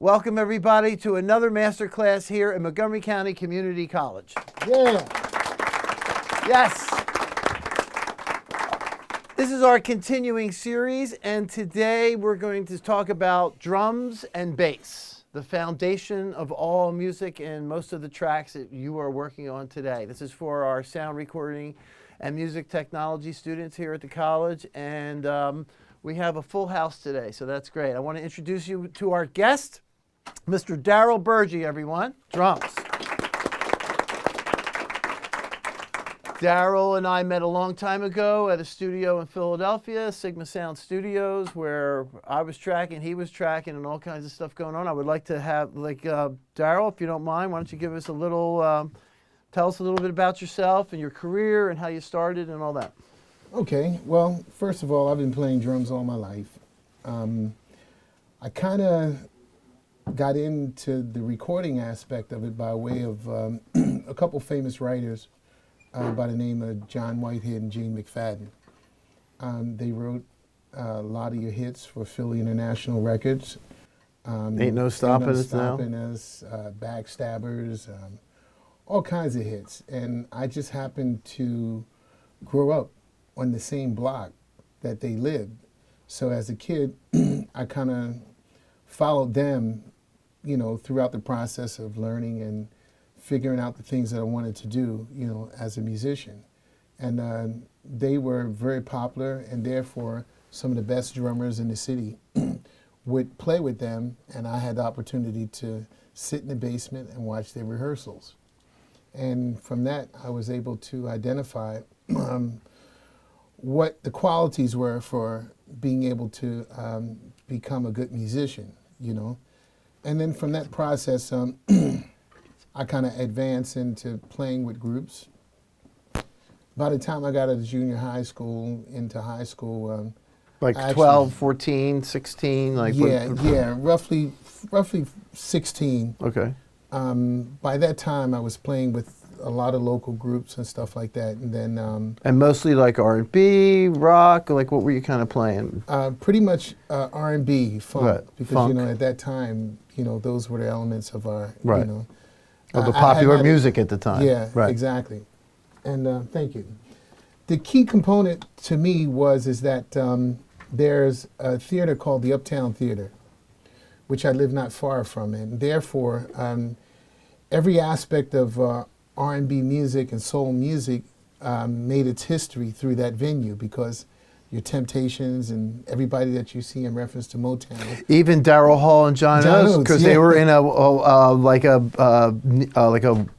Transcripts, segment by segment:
Welcome everybody to another MasterClass here at Montgomery County Community College. Yeah. Yes. This is our continuing series, and today we're going to talk about drums and bass, the foundation of all music and most of the tracks that you are working on today. This is for our sound recording and music technology students here at the college, and we have a full house today, so that's great. I want to introduce you to our guest, Mr. Daryl Burgee, everyone. Drums. Daryl and I met a long time ago at a studio in Philadelphia, Sigma Sound Studios, where I was tracking, he was tracking, and all kinds of stuff going on. I would like to have, Daryl, if you don't mind, why don't you give us a little, tell us a little bit about yourself and your career and how you started and all that. Okay, well, first of all, I've been playing drums all my life. I kind of got into the recording aspect of it by way of a couple famous writers by the name of John Whitehead and Gene McFadden. They wrote a lot of your hits for Philly International Records. Ain't No Stopping Us Now. Backstabbers, all kinds of hits. And I just happened to grow up on the same block that they lived. So as a kid, I kind of followed them, you know, throughout the process of learning and figuring out the things that I wanted to do, you know, as a musician. And they were very popular, and therefore some of the best drummers in the city would play with them, and I had the opportunity to sit in the basement and watch their rehearsals. And from that, I was able to identify what the qualities were for being able to become a good musician, you know. And then from that process, I kind of advanced into playing with groups. By the time I got out of junior high school, into high school, like 12, 14, 16? Like yeah, roughly 16. Okay. By that time, I was playing with a lot of local groups and stuff like that, and then and mostly like R&B, rock. Like, what were you kind of playing? Pretty much R&B, funk, right. because funk. You know, at that time, you know, those were the elements of our, right. you know, of the popular music at the time. Yeah, right. Exactly. And thank you. The key component to me is that there's a theater called the Uptown Theater, which I live not far from, and therefore every aspect of R&B music and soul music made its history through that venue, because your Temptations and everybody that you see in reference to Motown. Even Daryl Hall and John Oates, because they were in a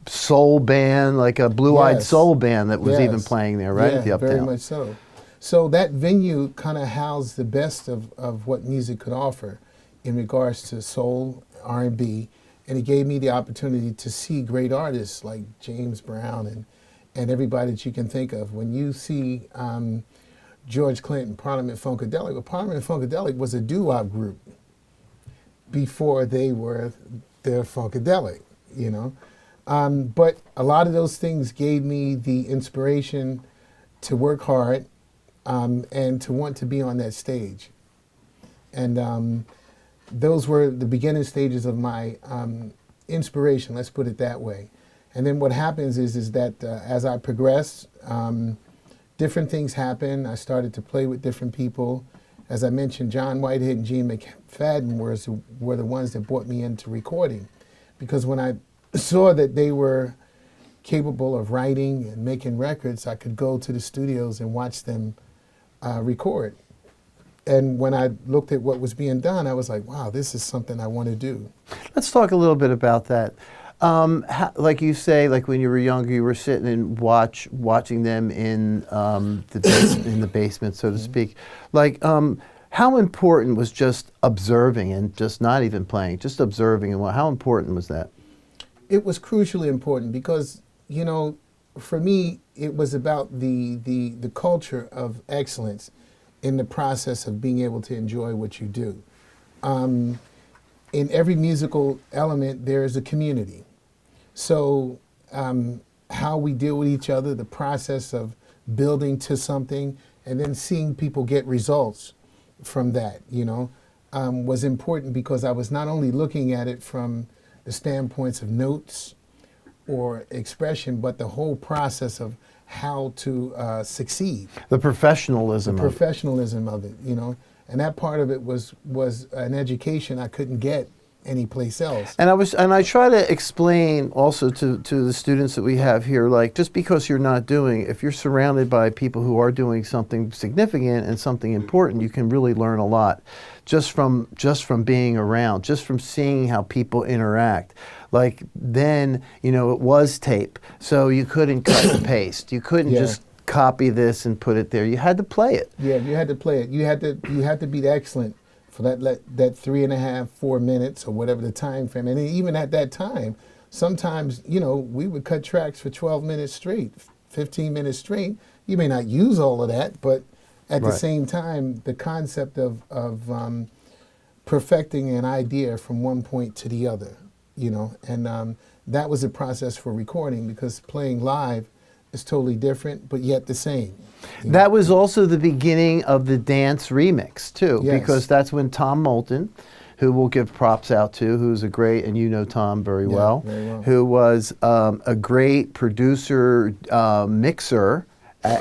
soul band, like a blue-eyed soul band that was even playing there, right? Yeah, at the Uptown. Very much so. So that venue kind of housed the best of what music could offer in regards to soul, R&B, and it gave me the opportunity to see great artists like James Brown and everybody that you can think of. When you see George Clinton, Parliament Funkadelic, well, Parliament Funkadelic was a doo-wop group before they were their Funkadelic, you know. But a lot of those things gave me the inspiration to work hard and to want to be on that stage. And those were the beginning stages of my inspiration, let's put it that way. And then what happens is that as I progressed, different things happened. I started to play with different people. As I mentioned, John Whitehead and Gene McFadden were the ones that brought me into recording, because when I saw that they were capable of writing and making records, I could go to the studios and watch them record. And when I looked at what was being done, I was like, wow, this is something I want to do. Let's talk a little bit about that. Like you say, like when you were younger, you were sitting and watching them in the basement, so to speak. Like, how important was just observing and just not even playing, just observing, and how important was that? It was crucially important because, you know, for me, it was about the culture of excellence in the process of being able to enjoy what you do. In every musical element, there is a community. So how we deal with each other, the process of building to something, and then seeing people get results from that, you know. was important because I was not only looking at it from the standpoints of notes or expression, but the whole process of how to succeed. The professionalism. The professionalism of it, you know, and that part of it was an education I couldn't get anyplace else. And I try to explain also to the students that we have here, like, just because you're not doing, if you're surrounded by people who are doing something significant and something important, you can really learn a lot just from being around, just from seeing how people interact. Like then, you know, it was tape, so you couldn't cut and paste. You couldn't just copy this and put it there. You had to play it. Yeah, you had to play it. You had to be excellent for that 3.5, 4 minutes or whatever the time frame. And even at that time, sometimes, you know, we would cut tracks for 12 minutes straight, 15 minutes straight. You may not use all of that, but at the same time, the concept of perfecting an idea from one point to the other, you know, and that was a process for recording, because playing live is totally different, but yet the same. That was also the beginning of the dance remix too, because that's when Tom Moulton, who we'll give props out to, who's a great, and you know Tom very well, who was a great producer, mixer,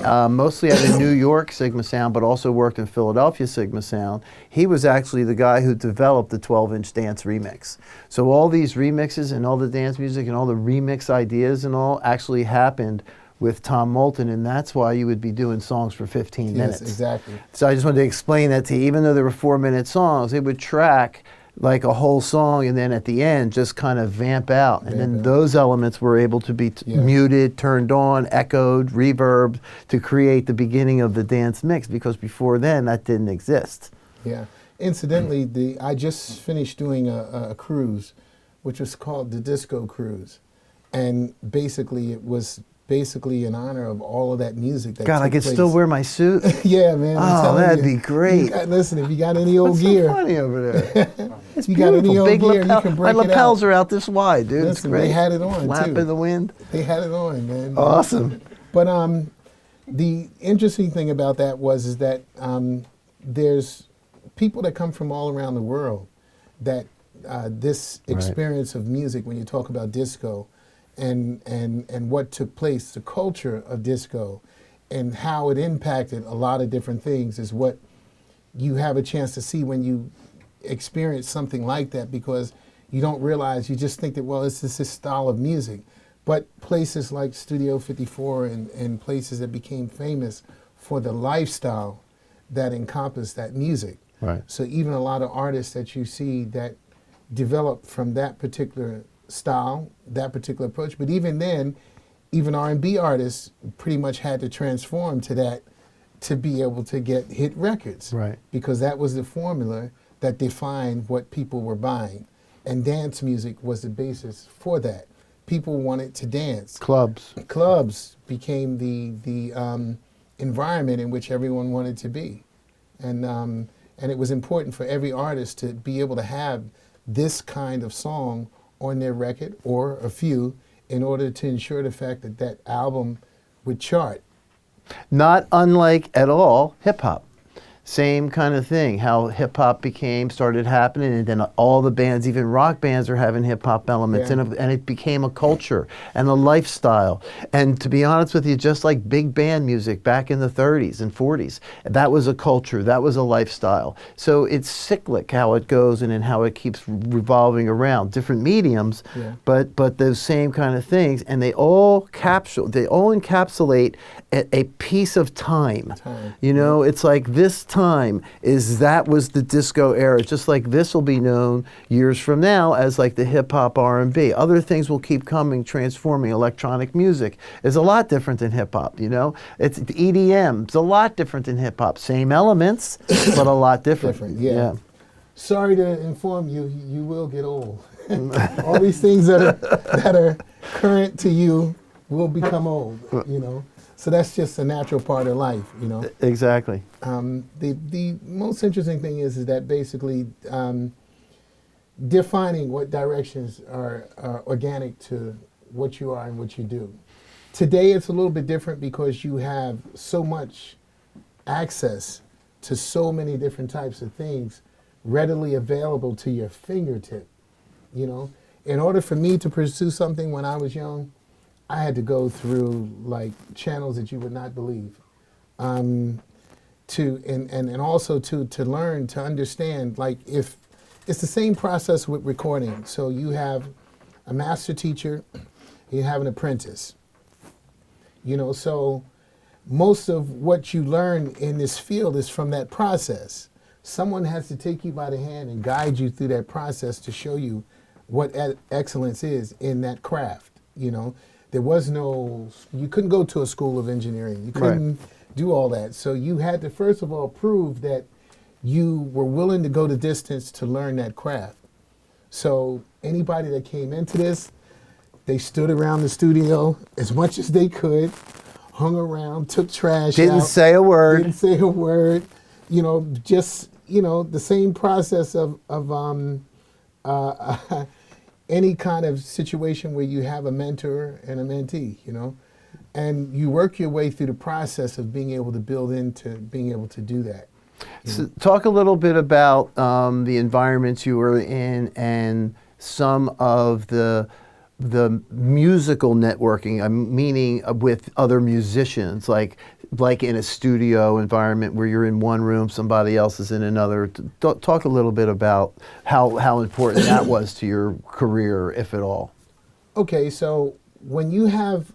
mostly out of New York Sigma Sound, but also worked in Philadelphia Sigma Sound. He was actually the guy who developed the 12-inch dance remix. So all these remixes and all the dance music and all the remix ideas and all actually happened with Tom Moulton, and that's why you would be doing songs for 15 minutes. Yes, exactly. So I just wanted to explain that to you. Even though there were 4-minute songs, it would track like a whole song, and then at the end just kind of vamp out. And then those elements were able to be muted, turned on, echoed, reverbed to create the beginning of the dance mix, because before then that didn't exist. Yeah. Incidentally, I just finished doing a cruise, which was called the Disco Cruise. And basically it was in honor of all of that music that God, I could still wear my suit? Yeah, man. Oh, that'd be great. Listen, if you got any old What's gear. so funny over there? It's you beautiful. got any old Big gear, lapel. you can break My it lapels out. are out this wide, dude. Listen, it's great. they had it on, Flap too. in the wind. They had it on, man. Awesome. But the interesting thing about that is that there's people that come from all around the world that this experience of music, when you talk about disco, and what took place, the culture of disco, and how it impacted a lot of different things, is what you have a chance to see when you experience something like that, because you don't realize, you just think that, well, it's this style of music. But places like Studio 54 and places that became famous for the lifestyle that encompassed that music. Right. So even a lot of artists that you see that develop from that particular style, that particular approach, but even then, even R&B artists pretty much had to transform to that to be able to get hit records. Right. Because that was the formula that defined what people were buying. And dance music was the basis for that. People wanted to dance. Clubs. Clubs became the environment in which everyone wanted to be. And it was important for every artist to be able to have this kind of song on their record, or a few, in order to ensure the fact that that album would chart. Not unlike at all hip-hop. Same kind of thing, how hip-hop started happening, and then all the bands, even rock bands, are having hip-hop elements, and it became a culture and a lifestyle. And to be honest with you, just like big band music back in the 30s and 40s, that was a culture, that was a lifestyle. So it's cyclic how it goes and how it keeps revolving around. Different mediums, but those same kind of things, and they all encapsulate a piece of time. You know, it's like this time that was the disco era, just like this will be known years from now as like the hip hop R&B. Other things will keep coming, transforming. Electronic music is a lot different than hip hop, you know? It's EDM, it's a lot different than hip hop. Same elements, but a lot different. Yeah. Sorry to inform you, you will get old. All these things that are current to you will become old, you know? So that's just a natural part of life, you know. Exactly. The most interesting thing is that basically defining what directions are organic to what you are and what you do. Today it's a little bit different because you have so much access to so many different types of things readily available to your fingertip. You know, in order for me to pursue something when I was young, I had to go through like channels that you would not believe. And also to learn to understand, like, if it's the same process with recording. So you have a master teacher, you have an apprentice. You know, so most of what you learn in this field is from that process. Someone has to take you by the hand and guide you through that process to show you what excellence is in that craft. You know, there was no, you couldn't go to a school of engineering. You couldn't do all that. So you had to, first of all, prove that you were willing to go the distance to learn that craft. So anybody that came into this, they stood around the studio as much as they could, hung around, took trash out. Didn't say a word. Didn't say a word. You know, just, you know, the same process of any kind of situation where you have a mentor and a mentee, you know. And you work your way through the process of being able to build into being able to do that. So talk a little bit about the environments you were in and some of the musical networking, meaning with other musicians, like in a studio environment where you're in one room, somebody else is in another. Talk a little bit about how important that was to your career, if at all. Okay, so when you have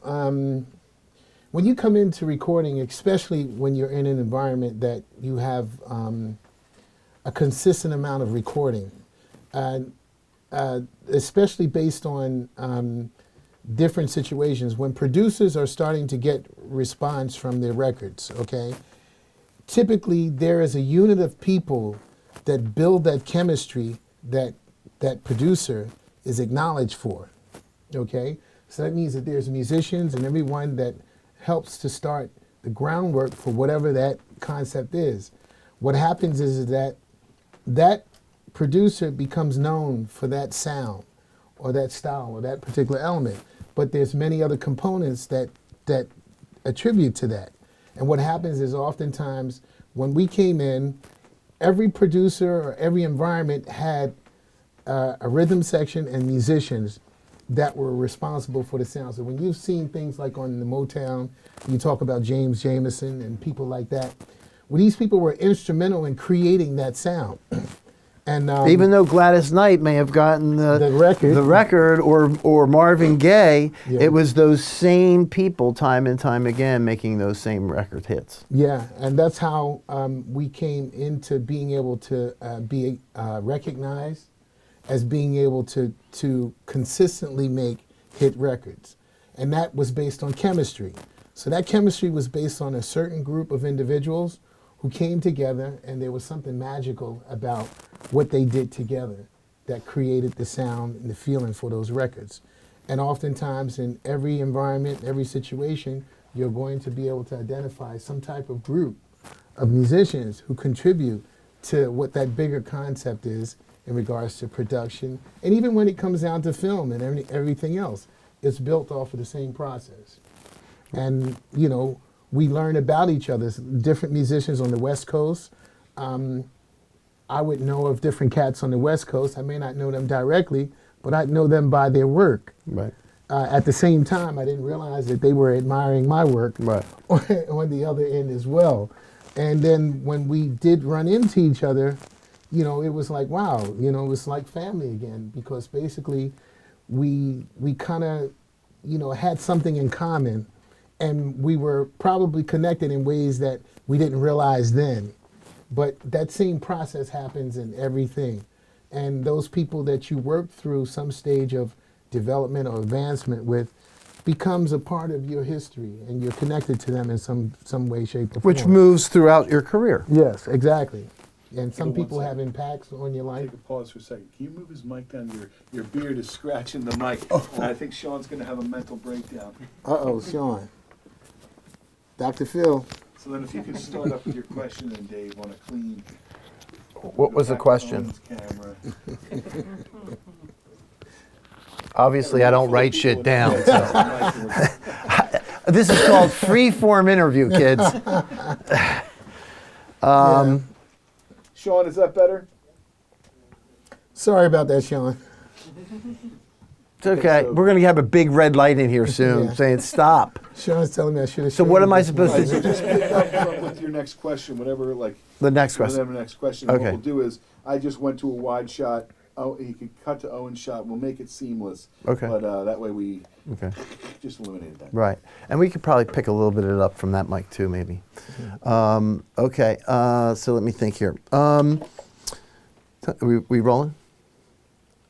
when you come into recording, especially when you're in an environment that you have a consistent amount of recording, especially based on different situations, when producers are starting to get response from their records, okay, typically there is a unit of people that build that chemistry that that producer is acknowledged for, okay? So that means that there's musicians and everyone that helps to start the groundwork for whatever that concept is. What happens is that that producer becomes known for that sound or that style or that particular element, but there's many other components that attribute to that. And what happens is oftentimes when we came in, every producer or every environment had a rhythm section and musicians that were responsible for the sound. So when you've seen things like on the Motown, you talk about James Jamerson and people like that, well, these people were instrumental in creating that sound. And even though Gladys Knight may have gotten the record or Marvin Gaye, Yeah. It was those same people time and time again making those same record hits. Yeah, and that's how we came into being able to be recognized as being able to consistently make hit records. And that was based on chemistry. So that chemistry was based on a certain group of individuals who came together, and there was something magical about what they did together that created the sound and the feeling for those records. And oftentimes in every environment, every situation, you're going to be able to identify some type of group of musicians who contribute to what that bigger concept is in regards to production. And even when it comes down to film and everything else, it's built off of the same process. And, you know, we learn about each other. Different musicians on the West Coast. I would know of different cats on the West Coast. I may not know them directly, but I know them by their work. Right. At the same time, I didn't realize that they were admiring my work Right. on the other end as well. And then when we did run into each other, you know, it was like, wow, you know, it was like family again, because basically we kind of, you know, had something in common, and we were probably connected in ways that we didn't realize then. But that same process happens in everything. And those people that you work through some stage of development or advancement with becomes a part of your history, and you're connected to them in some way, shape, or form. Which moves throughout your career. Yes, exactly. And some people have impacts on your life. Take a pause for a second. Can you move his mic down? Your beard is scratching the mic. And I think Sean's going to have a mental breakdown. Uh-oh, Sean. Dr. Phil. So then if you could start up with your question, and Dave, on a clean... What was the question? Camera. Obviously, I don't write shit down. So. This is called free-form interview, kids. Sean, is that better? Sorry about that, Sean. It's okay. so- We're going to have a big red light in here soon Yeah. saying stop. Sean's telling me I should have. So what am I supposed to Right, so do? just pick up with your next question, whatever, like. The next question. Whatever next question. Okay. What we'll do is, I just went to a wide shot. Oh, he could cut to Owen's shot. We'll make it seamless. Okay. But that way we Okay. just eliminated that. Right. And we could probably pick a little bit of it up from that mic too, maybe. Okay. So let me think here. We rolling?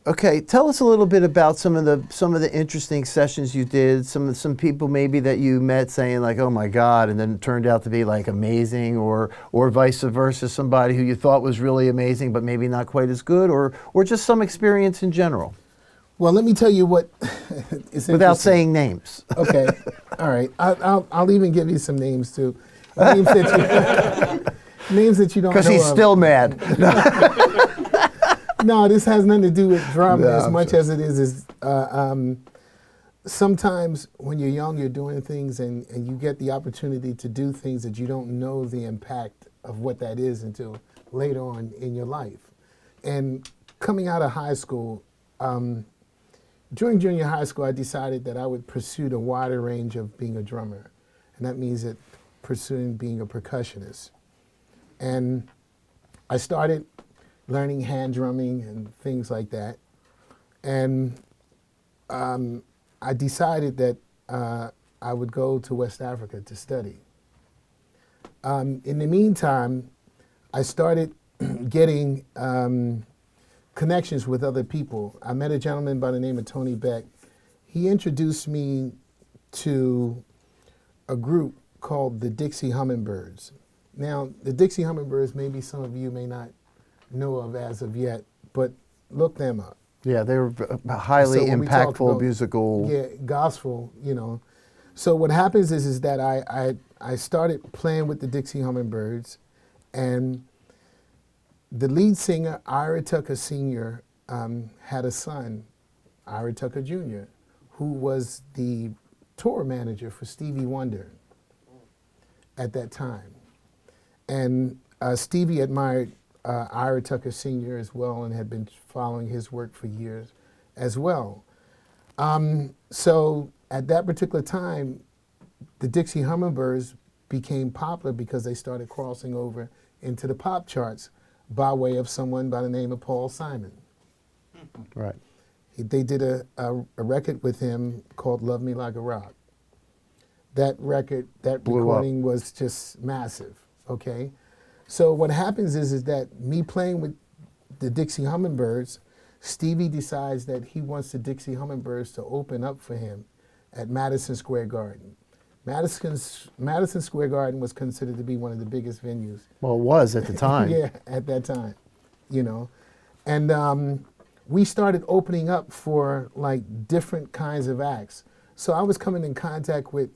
Okay. Tell us a little bit about some of the interesting sessions you did. Some people maybe that you met saying like, "Oh my God," and then it turned out to be like amazing, or vice versa. Somebody who you thought was really amazing, but maybe not quite as good, or just some experience in general, Well, let me tell you what. Is without interesting. saying names. Okay. All right. I'll even give you some names too. Names that you, names that you don't know Because he's of. still mad. No, this has nothing to do with drama No, as I'm much sure. as it is sometimes when you're young, you're doing things and you get the opportunity to do things that you don't know the impact of what that is until later on in your life. And coming out of high school, during junior high school, I decided that I would pursue the wider range of being a drummer. And that means that pursuing being a percussionist. And I started learning hand drumming and things like that. And I decided that I would go to West Africa to study. In the meantime, I started getting connections with other people. I met a gentleman by the name of Tony Beck. He introduced me to a group called the Dixie Hummingbirds. Now, the Dixie Hummingbirds, maybe some of you may not know of as of yet, but look them up. Yeah, they were highly So when we talk impactful about- musical. Yeah, gospel, So what happens is that I started playing with the Dixie Hummingbirds, and the lead singer, Ira Tucker Sr., had a son, Ira Tucker Jr., who was the tour manager for Stevie Wonder at that time. And Stevie admired Ira Tucker Sr. as well and had been following his work for years as well. So at that particular time, the Dixie Hummingbirds became popular because they started crossing over into the pop charts by way of someone by the name of Paul Simon. Right. They did a record with him called Love Me Like a Rock. That record, that Blew up. recording was just massive, okay? So what happens is that me playing with the Dixie Hummingbirds, Stevie decides that he wants the Dixie Hummingbirds to open up for him at Madison Square Garden. Madison Square Garden was considered to be one of the biggest venues. Well, it was at the time. Yeah, at that time, And we started opening up for like different kinds of acts. So I was coming in contact with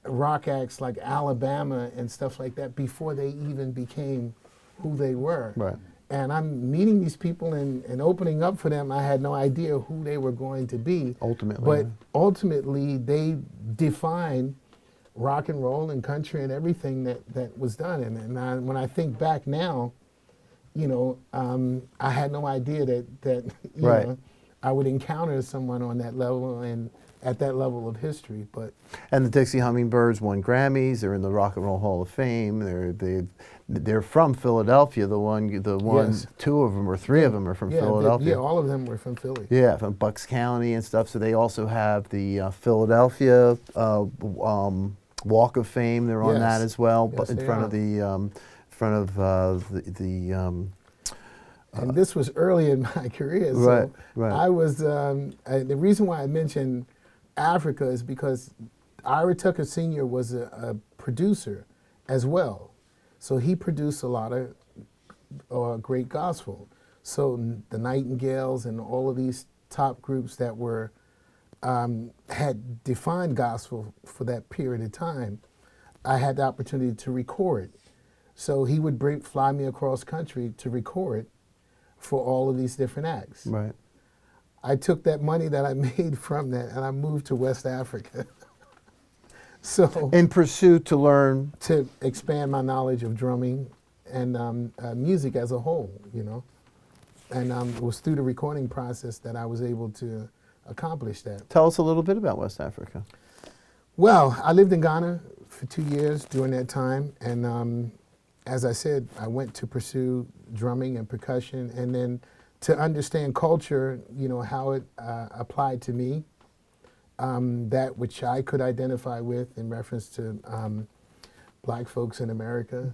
rock acts like Alabama and stuff like that before they even became who they were. Right. And I'm meeting these people and opening up for them. I had no idea who they were going to be. Ultimately. But ultimately, they defined rock and roll and country and everything that was done. And when I think back now, I had no idea that Right. I would encounter someone on that level and at that level of history. But And the Dixie Hummingbirds won Grammys. They're in the Rock and Roll Hall of Fame. They're from Philadelphia. Yes. Two of them or three of them are from yeah, Philadelphia. all of them were from Philly. Yeah, from Bucks County and stuff. So they also have the Philadelphia Walk of Fame. They're on Yes. that as well, Yes, but in they front are. of the And this was early in my career. So Right, right. I was, the reason why I mentioned Africa is because Ira Tucker Sr. was a producer as well. So he produced a lot of great gospel. So the Nightingales and all of these top groups that were, had defined gospel for that period of time, I had the opportunity to record. So he would fly me across country to record for all of these different acts. right. I took that money that I made from that and I moved to West Africa. So In pursuit to learn. to expand my knowledge of drumming and music as a whole, And it was through the recording process that I was able to accomplish that. Tell us a little bit about West Africa. Well, I lived in Ghana for 2 years during that time, and as I said, I went to pursue drumming and percussion, and then to understand culture, you know, how it applied to me, that which I could identify with in reference to black folks in America,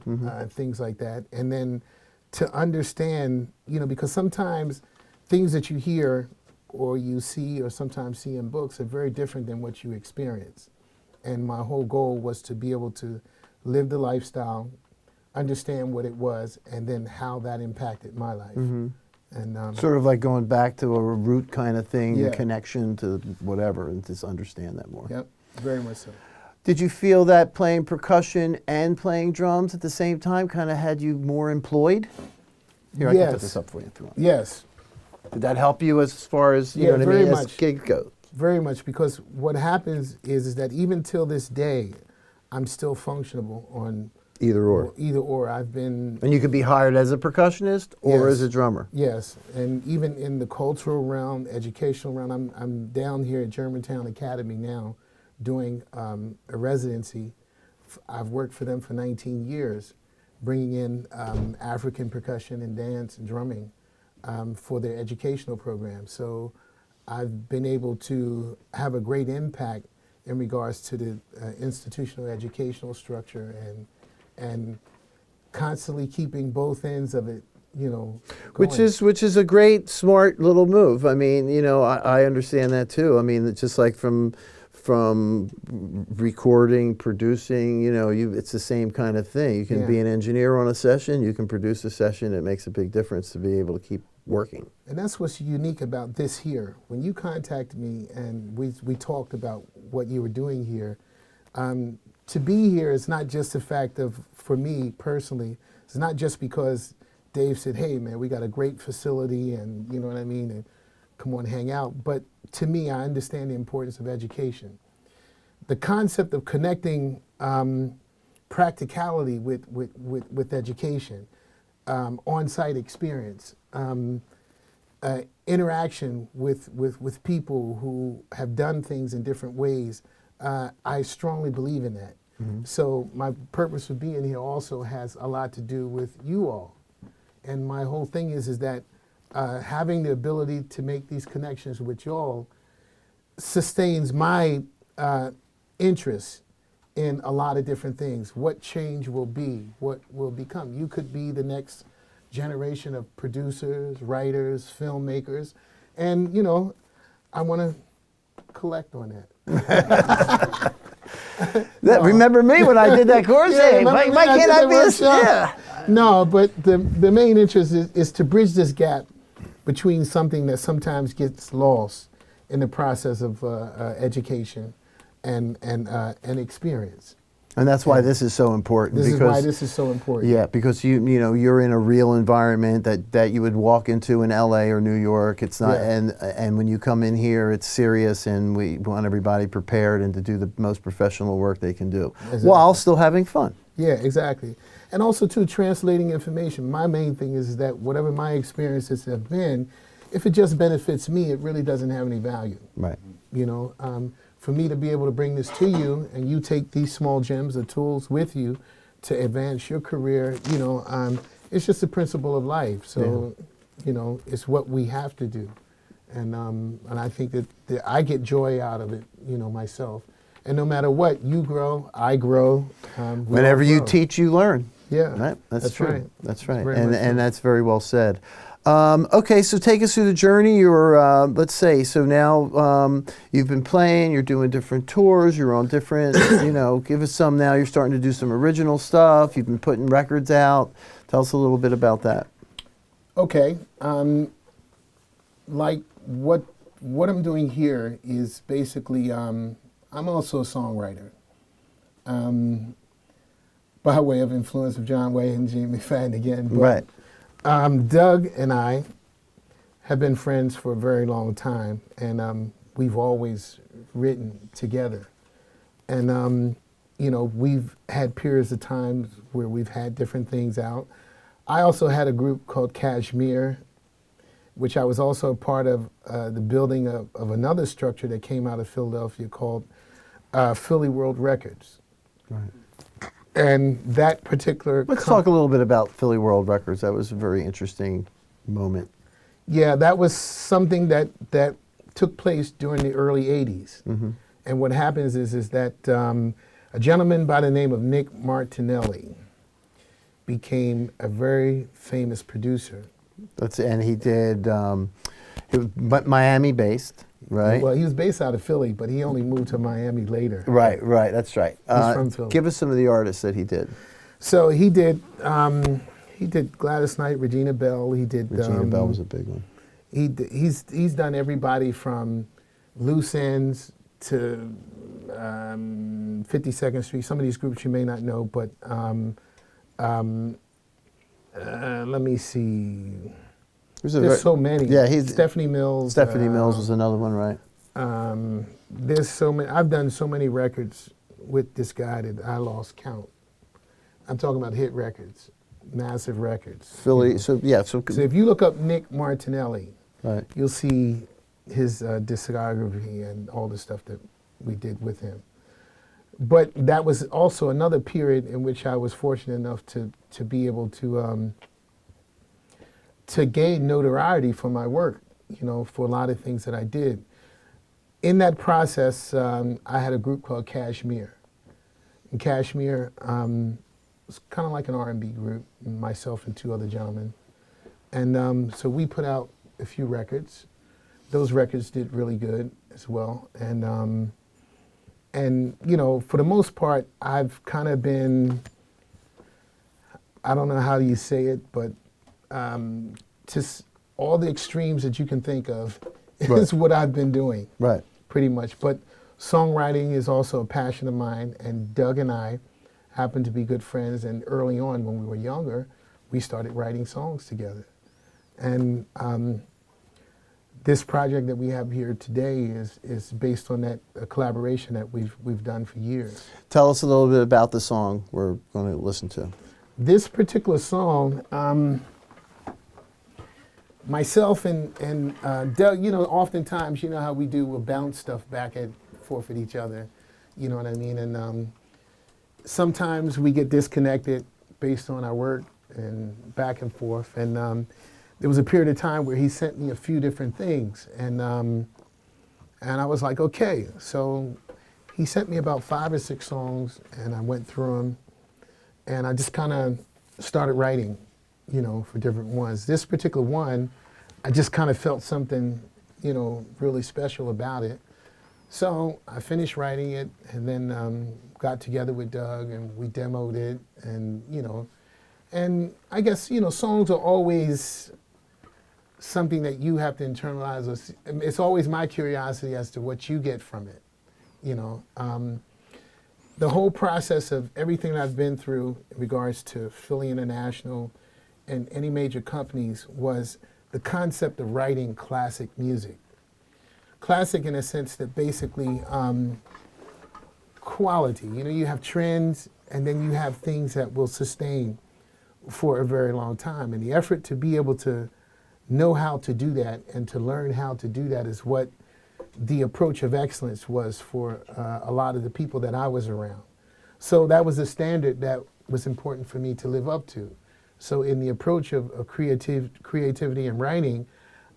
things like that, and then to understand, you know, because sometimes things that you hear or you see or sometimes see in books are very different than what you experience. And my whole goal was to be able to live the lifestyle, understand what it was, and then how that impacted my life. And Sort of like going back to a root kind of thing, Yeah. a connection to whatever, and just understand that more. Yep, very much so. Did you feel that playing percussion and playing drums at the same time kind of had you more employed? Here, I can put Yes. this up for you if you want. Yes, Did that help you as far as, you Yeah, know what I very mean, as much. gig goes? very much, because what happens is that even till this day, I'm still functionable on Either or. either or. I've been, And you could be hired as a percussionist or Yes. as a drummer. yes, and even in the cultural realm, educational realm, I'm down here at Germantown Academy now doing a residency. I've worked for them for 19 years, bringing in African percussion and dance and drumming for their educational program. So I've been able to have a great impact in regards to the institutional educational structure and constantly keeping both ends of it, you know, going. Which is a great, smart little move. I mean, you know, I understand that too. I mean, it's just like from recording, producing, you know, it's the same kind of thing. You can Yeah. be an engineer on a session, you can produce a session. It makes a big difference to be able to keep working. And that's what's unique about this here. When you contacted me and we talked about what you were doing here, to be here is not just the fact of, for me personally, it's not just because Dave said, hey man, we got a great facility and you know what I mean, and come on, hang out. But to me, I understand the importance of education. The concept of connecting practicality with education, on-site experience, interaction with people who have done things in different ways, I strongly believe in that. So my purpose for being here also has a lot to do with you all. And my whole thing is that having the ability to make these connections with y'all sustains my interest in a lot of different things. What change will be, what will become. You could be the next generation of producers, writers, filmmakers, and you know, I want to collect on that. Remember me when I did that course? Yeah, Hey, remember why me? can't did I the be a workshop. yeah. No, but the main interest is to bridge this gap between something that sometimes gets lost in the process of education and experience. And that's why this is so important. This is because, why this is so important. Yeah, because you know you're in a real environment that you would walk into in LA or New York. It's not, Yeah. and when you come in here, it's serious, and we want everybody prepared and to do the most professional work they can do, Exactly. while still having fun. Yeah, exactly. And also, too, translating information. My main thing is that whatever my experiences have been, if it just benefits me, it really doesn't have any value. Right. You know, for me to be able to bring this to you and you take these small gems or tools with you to advance your career, you know, it's just a principle of life. So, you know, it's what we have to do. And I think that I get joy out of it, you know, myself. And no matter what, you grow, I grow. We Whenever all you grow. teach, you learn. Yeah, Right? That's true. right. That's right. very much so. And that's very well said. Okay, so take us through the journey. You're, let's say, so now you've been playing, you're doing different tours, you're on different, you know, give us some now. You're starting to do some original stuff. You've been putting records out. Tell us a little bit about that. Okay, like what I'm doing here is basically, I'm also a songwriter. By way of influence of John Wayne and Jimmy Fadden again. But, Right. Doug and I have been friends for a very long time, and we've always written together. And, you know, we've had periods of times where we've had different things out. I also had a group called Kashmir, which I was also a part of the building of another structure that came out of Philadelphia called Philly World Records. Right. And that particular... Let's talk a little bit about Philly World Records. That was a very interesting moment. Yeah, that was something that took place during the early 80s. Mm-hmm. And what happens is that a gentleman by the name of Nick Martinelli became a very famous producer. And he did, he was Miami-based, right? Well, he was based out of Philly, but he only moved to Miami later. Right, that's right. He's from Philly. Give us some of the artists that he did. So he did Gladys Knight, Regina Belle. He did Regina Belle was a big one. He's done everybody from Loose Ends to 52nd Street. Some of these groups you may not know, but let me see. There's so many. Yeah, Stephanie Mills. Stephanie Mills was another one, right? There's so many. I've done so many records with this guy that I lost count. I'm talking about hit records, massive records. Philly. So yeah. So if you look up Nick Martinelli, right, you'll see his discography and all the stuff that we did with him. But that was also another period in which I was fortunate enough to be able to gain notoriety for my work, you know, for a lot of things that I did. In that process, I had a group called Kashmir. And Kashmir was kind of like an R&B group, myself and two other gentlemen. And so we put out a few records. Those records did really good as well. And you know, for the most part, I've kind of been, I don't know how you say it, but just all the extremes that you can think of is what I've been doing. Right. Pretty much. But songwriting is also a passion of mine, and Doug and I happen to be good friends, and early on when we were younger, we started writing songs together. And this project that we have here today is based on that collaboration that we've done for years. Tell us a little bit about the song we're going to listen to. This particular song, myself and Doug, you know, oftentimes, you know how we do, we'll bounce stuff back and forth at each other, you know what I mean? And sometimes we get disconnected based on our work and back and forth. And there was a period of time where he sent me a few different things, and I was like, okay. So he sent me about 5 or 6 songs, and I went through them, and I just kind of started writing, you know, for different ones. This particular one, I just kind of felt something, you know, really special about it. So I finished writing it, and then got together with Doug, and we demoed it, and, you know, and I guess, you know, songs are always something that you have to internalize. It's always my curiosity as to what you get from it, you know. The whole process of everything I've been through in regards to Philly International and any major companies was the concept of writing classic music. Classic in a sense that basically quality. You know, you have trends, and then you have things that will sustain for a very long time. And the effort to be able to know how to do that and to learn how to do that is what the approach of excellence was for a lot of the people that I was around. So that was a standard that was important for me to live up to. So in the approach of creativity and writing,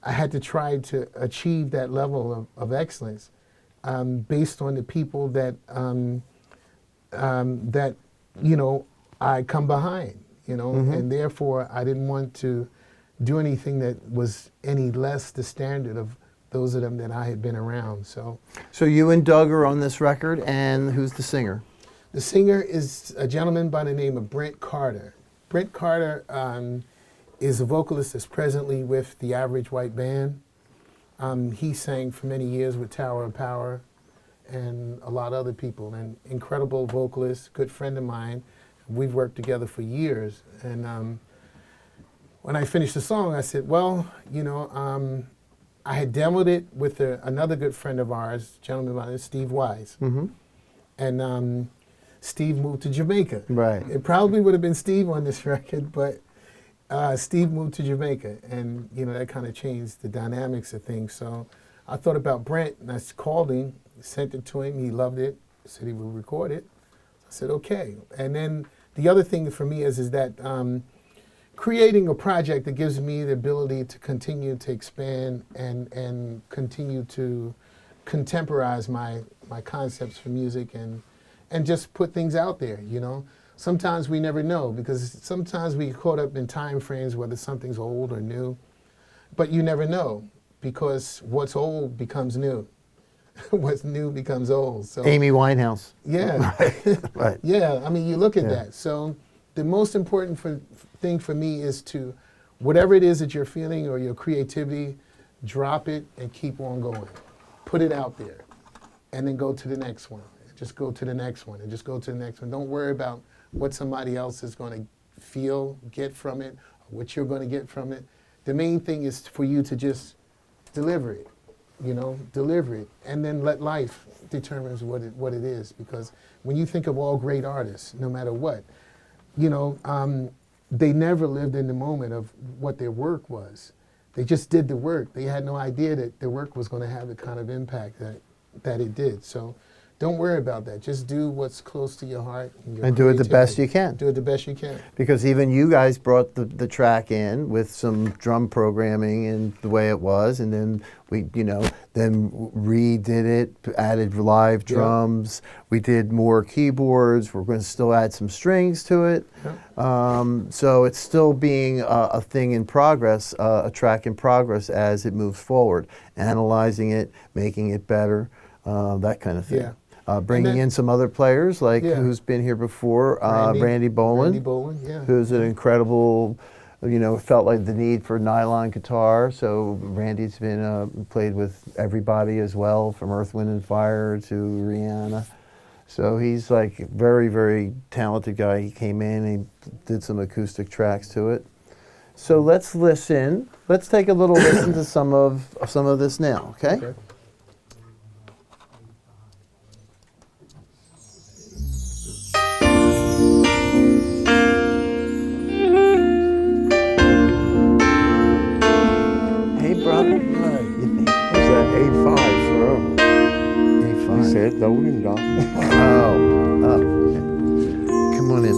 I had to try to achieve that level of excellence based on the people that, that, you know, I come behind, you know, and therefore I didn't want to do anything that was any less the standard of those of them that I had been around. So you and Doug are on this record, and who's the singer? The singer is a gentleman by the name of Brent Carter. Brent Carter is a vocalist that's presently with the Average White Band. He sang for many years with Tower of Power and a lot of other people, and incredible vocalist, good friend of mine. We've worked together for years. And when I finished the song, I said, well, you know, I had demoed it with another good friend of ours, a gentleman by the name of Steve Wise. And Steve moved to Jamaica. Right. It probably would have been Steve on this record, but Steve moved to Jamaica, and that kind of changed the dynamics of things. So I thought about Brent, and I called him, sent it to him. He loved it. Said he would record it. I said okay. And then the other thing for me is that creating a project that gives me the ability to continue to expand and continue to contemporize my concepts for music and just put things out there. Sometimes we never know, because sometimes we get caught up in time frames, whether something's old or new, but you never know, because what's old becomes new. What's new becomes old. So Amy Winehouse. yeah, Right. yeah. I mean, you look at Yeah. that. So the most important thing for me is to, whatever it is that you're feeling or your creativity, drop it and keep on going. Put it out there, and then go to the next one. Just go to the next one, and just go to the next one. Don't worry about what somebody else is going to feel, get from it, or what you're going to get from it. The main thing is for you to just deliver it, deliver it, and then let life determine what it is. Because when you think of all great artists, no matter what, they never lived in the moment of what their work was. They just did the work. They had no idea that their work was going to have the kind of impact that it did. So don't worry about that. Just do what's close to your heart. And do it the best you can. Do it the best you can. Because even you guys brought the track in with some drum programming and the way it was, and then we, then redid it, added live drums. We did more keyboards. We're going to still add some strings to it. So it's still being a thing in progress, a track in progress as it moves forward, analyzing it, making it better, that kind of thing. Yeah. Bringing in some other players, like who's been here before, Randy Boland. Randy Boland, yeah. Who's an incredible, felt like the need for nylon guitar. So Randy's been played with everybody as well, from Earth, Wind and Fire to Rihanna. So he's like a very, very talented guy. He came in, he did some acoustic tracks to it. So let's listen. Let's take a little listen to some of this now, okay? Brother, you think? What's that? A5, bro. A5. He said loading, dog. Oh, okay. Come on in.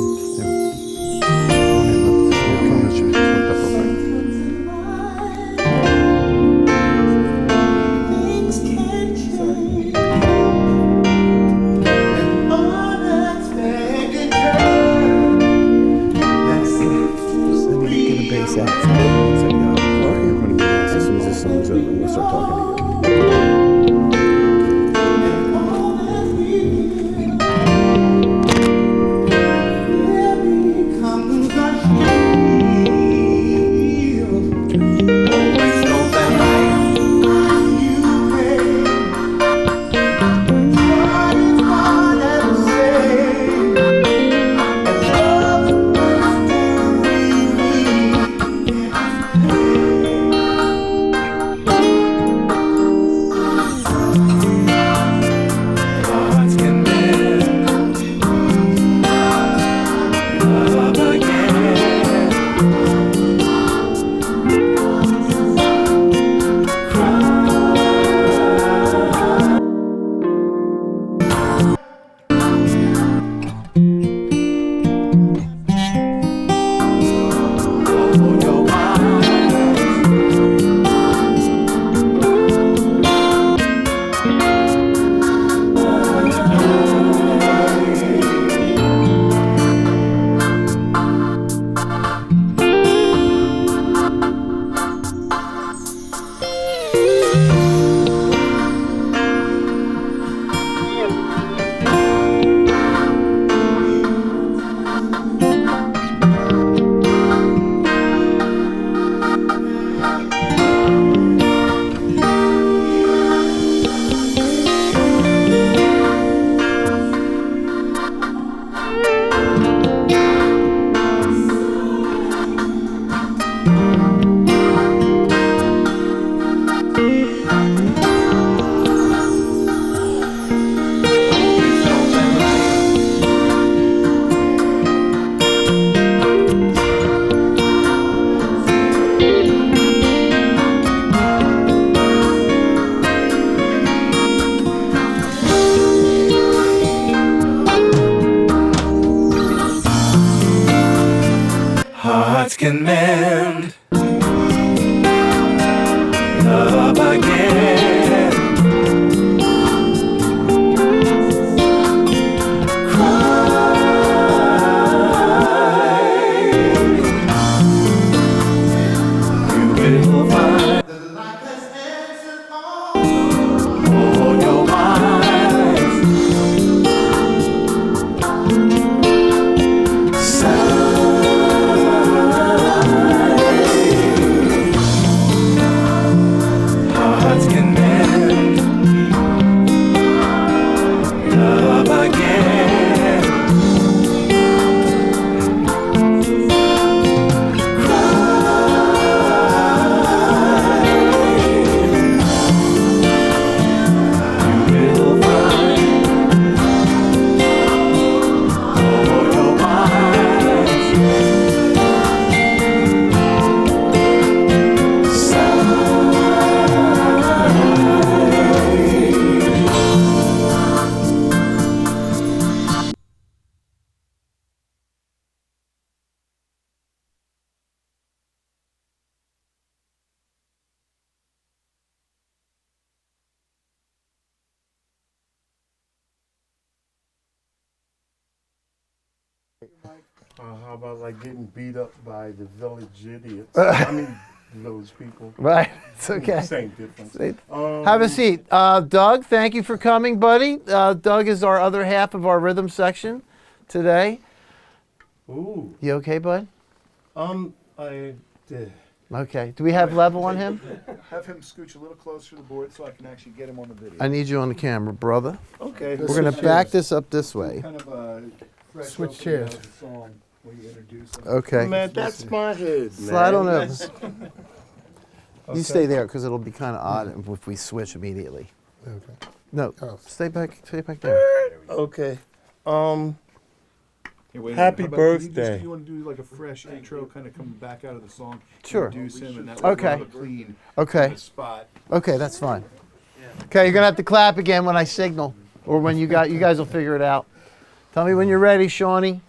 Start talking to you. can mend. Love again. Cry. You will find the light has answered all your eyes. Hearts can mend. Love again. You will find all your eyes. How about like getting beat up by the village idiots? I mean, village people. Right. It's okay. Same difference. Have a seat. Doug, thank you for coming, buddy. Doug is our other half of our rhythm section today. Ooh. You okay, bud? I did. Okay. Do we have level on him? Have him scooch a little closer to the board so I can actually get him on the video. I need you on the camera, brother. Okay. We're going to back this up this way. Kind of a fresh Switch opening chairs. of the song when you introduce him. Okay. Man, that's my head, man. Slide on over. That's- You stay there because it'll be kind of odd if we switch immediately. Okay. No, Oh. stay back there. Okay. Here, wait a Happy minute. How about, birthday. You want to do like a fresh intro, kind of coming back out of the song, Sure. introduce him, and that way Okay. we'll have a clean Okay. spot. Okay, that's fine. Okay, you're gonna have to clap again when I signal, or when you guys will figure it out. Tell me when you're ready, Shawnee.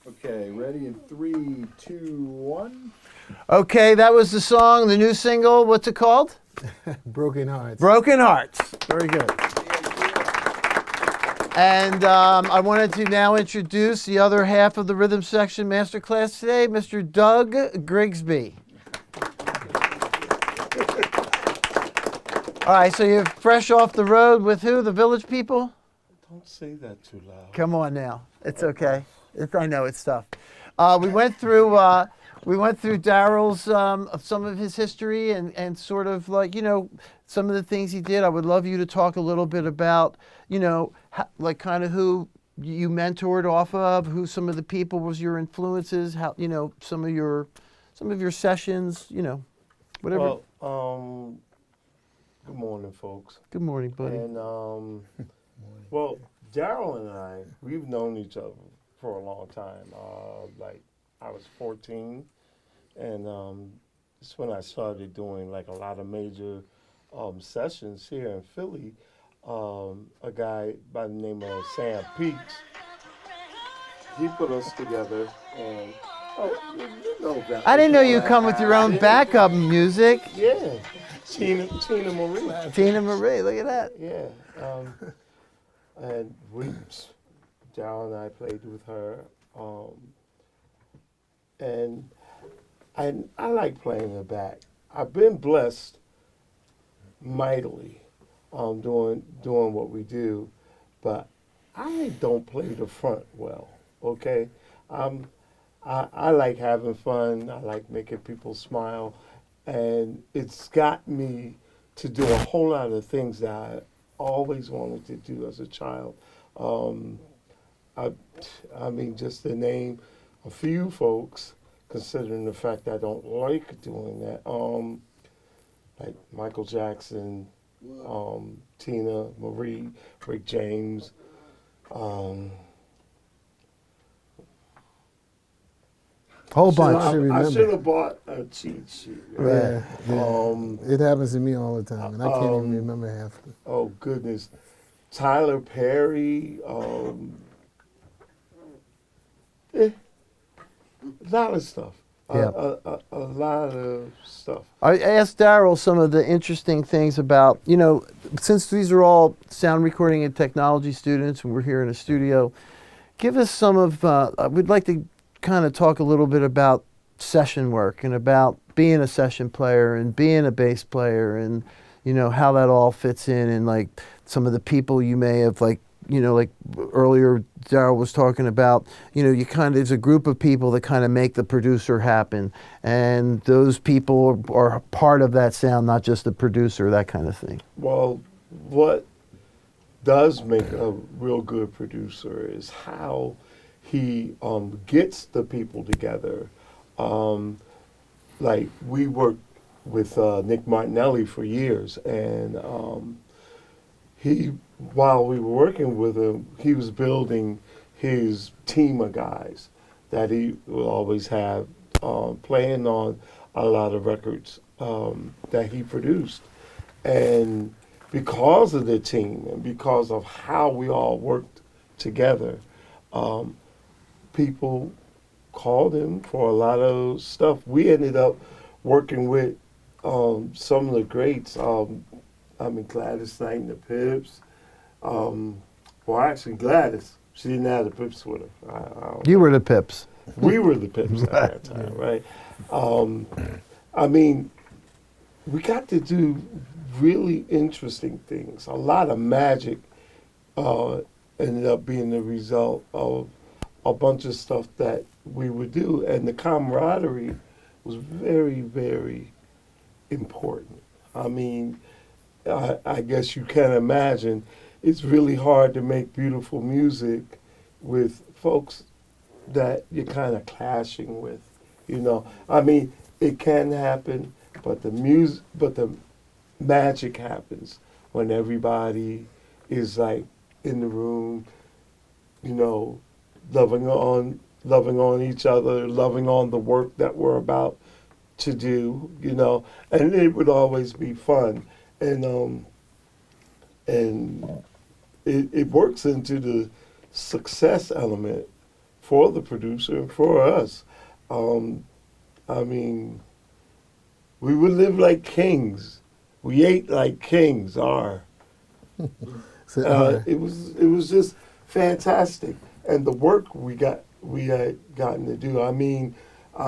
Okay, ready in 3, 2, 1. Okay, that was the song, the new single. What's it called? Broken Hearts. Broken Hearts. Very good. And I wanted to now introduce the other half of the rhythm section masterclass today, Mr. Doug Grigsby. All right, so you're fresh off the road with who? The Village People? Don't say that too loud. Come on now, it's okay. I know it's tough. We went through Daryl's some of his history and sort of like some of the things he did. I would love you to talk a little bit about like kind of who you mentored off of, who some of the people was your influences, how some of your sessions, whatever. Well, good morning, folks. Good morning, buddy. And well, Daryl and I, we've known each other for a long time. Like I was 14, and it's when I started doing like a lot of major sessions here in Philly. A guy by the name of Sam Peaks, he put us together, and you know that. I didn't know you come with your own backup music. Yeah, Tina Marie. Tina Marie, look at that. Yeah, and Daryl and I played with her, and I like playing the back. I've been blessed mightily, doing what we do, but I don't play the front well. Okay, I like having fun. I like making people smile, and it's got me to do a whole lot of things that I always wanted to do as a child. I mean, just to name a few folks, considering the fact I don't like doing that, like Michael Jackson, Tina Marie, Rick James, Whole bunch. I should I remember. should have bought a cheat sheet. Yeah, Right? it happens to me all the time, and I can't even remember half of it. Oh goodness, Tyler Perry, a lot of stuff. a lot of stuff. I asked Daryl some of the interesting things about, since these are all sound recording and technology students and we're here in a studio, give us some of, we'd like to kind of talk a little bit about session work and about being a session player and being a bass player and, how that all fits in and like some of the people you may have like earlier Daryl was talking about, you kind of, there's a group of people that kind of make the producer happen. And those people are part of that sound, not just the producer, that kind of thing. Well, what does make a real good producer is how he gets the people together. Like we worked with Nick Martinelli for years, and while we were working with him, he was building his team of guys that he will always have playing on a lot of records that he produced. And because of the team and because of how we all worked together, people called him for a lot of stuff. We ended up working with some of the greats. Gladys Knight and the Pips. Actually Gladys, she didn't have the Pips with her. You were the Pips. We were the Pips at that time, right? We got to do really interesting things. A lot of magic ended up being the result of a bunch of stuff that we would do, and the camaraderie was very, very important. I guess you can imagine it's really hard to make beautiful music with folks that you're kind of clashing with, It can happen, but the magic happens when everybody is like in the room, loving on each other, loving on the work that we're about to do, and it would always be fun. And it works into the success element for the producer and for us. We would live like kings. We ate like kings. It was just fantastic, and the work we had gotten to do. I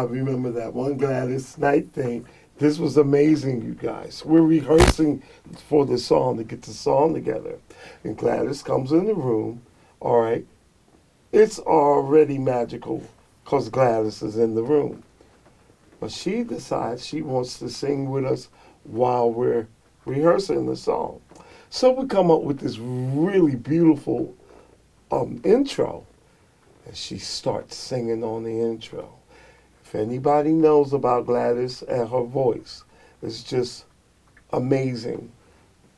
remember that one Gladys Knight thing. This was amazing, you guys. We're rehearsing for the song to get the song together. And Gladys comes in the room, all right. It's already magical because Gladys is in the room. But she decides she wants to sing with us while we're rehearsing the song. So we come up with this really beautiful intro. And she starts singing on the intro. If anybody knows about Gladys and her voice, it's just amazing.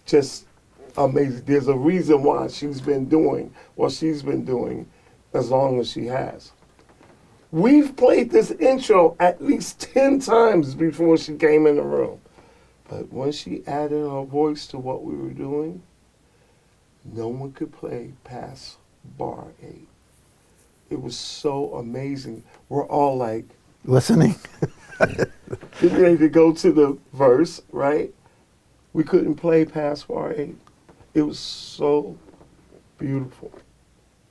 Just amazing. There's a reason why she's been doing what she's been doing as long as she has. We've played this intro at least 10 times before she came in the room. But when she added her voice to what we were doing, no one could play past bar 8. It was so amazing. We're all like, listening. getting ready to go to the verse, right? We couldn't play past bar 8. It was so beautiful.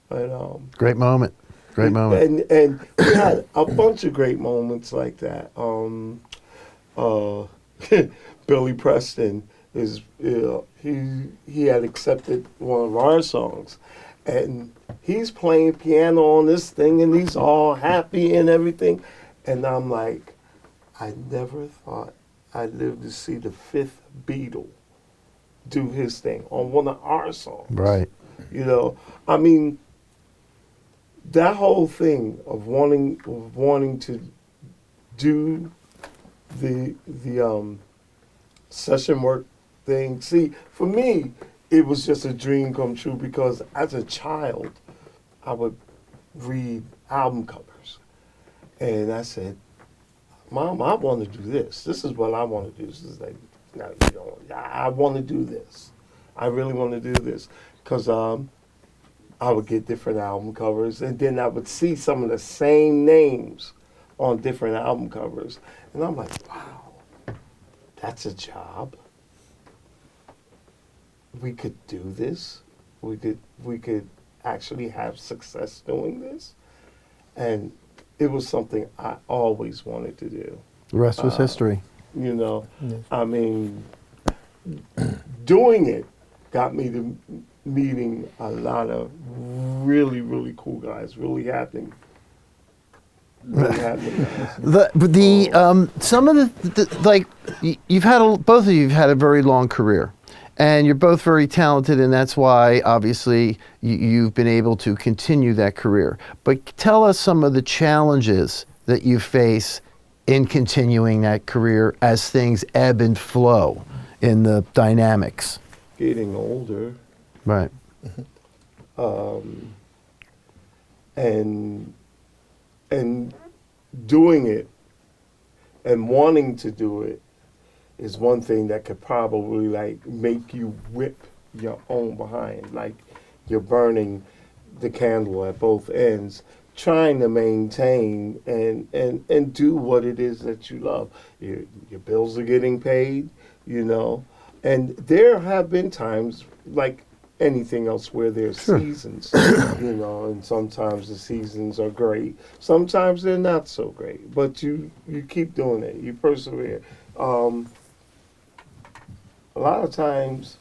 And, Great moment. Great moment. And we had a bunch of great moments like that. Billy Preston is he had accepted one of our songs, and he's playing piano on this thing, and he's all happy and everything. And I'm like, I never thought I'd live to see the 5th Beatle do his thing on one of our songs. Right. That whole thing of wanting to do the session work thing. See, for me, it was just a dream come true because as a child, I would read album covers. And I said, Mom, I want to do this. This is what I want to do. This is like, no, you don't. I want to do this. I really want to do this. Because I would get different album covers, and then I would see some of the same names on different album covers. And I'm like, wow, that's a job. We could do this. We could actually have success doing this. And it was something I always wanted to do. The rest was history. You know, Yeah. I mean, doing it got me to meeting a lot of really, really cool guys, really happening. Really happening guys. Some of the like you've had both of you've had a very long career, and you're both very talented, and that's why obviously you've been able to continue that career. But tell us some of the challenges that you face in continuing that career as things ebb and flow in the dynamics. Getting older, Right. and doing it and wanting to do it is one thing that could probably like make you whip your own behind, like you're burning the candle at both ends, trying to maintain and do what it is that you love. Your bills are getting paid, you know, and there have been times like anything else where there's seasons, you know, and sometimes the seasons are great, sometimes they're not so great, but you keep doing it, you persevere. A lot of times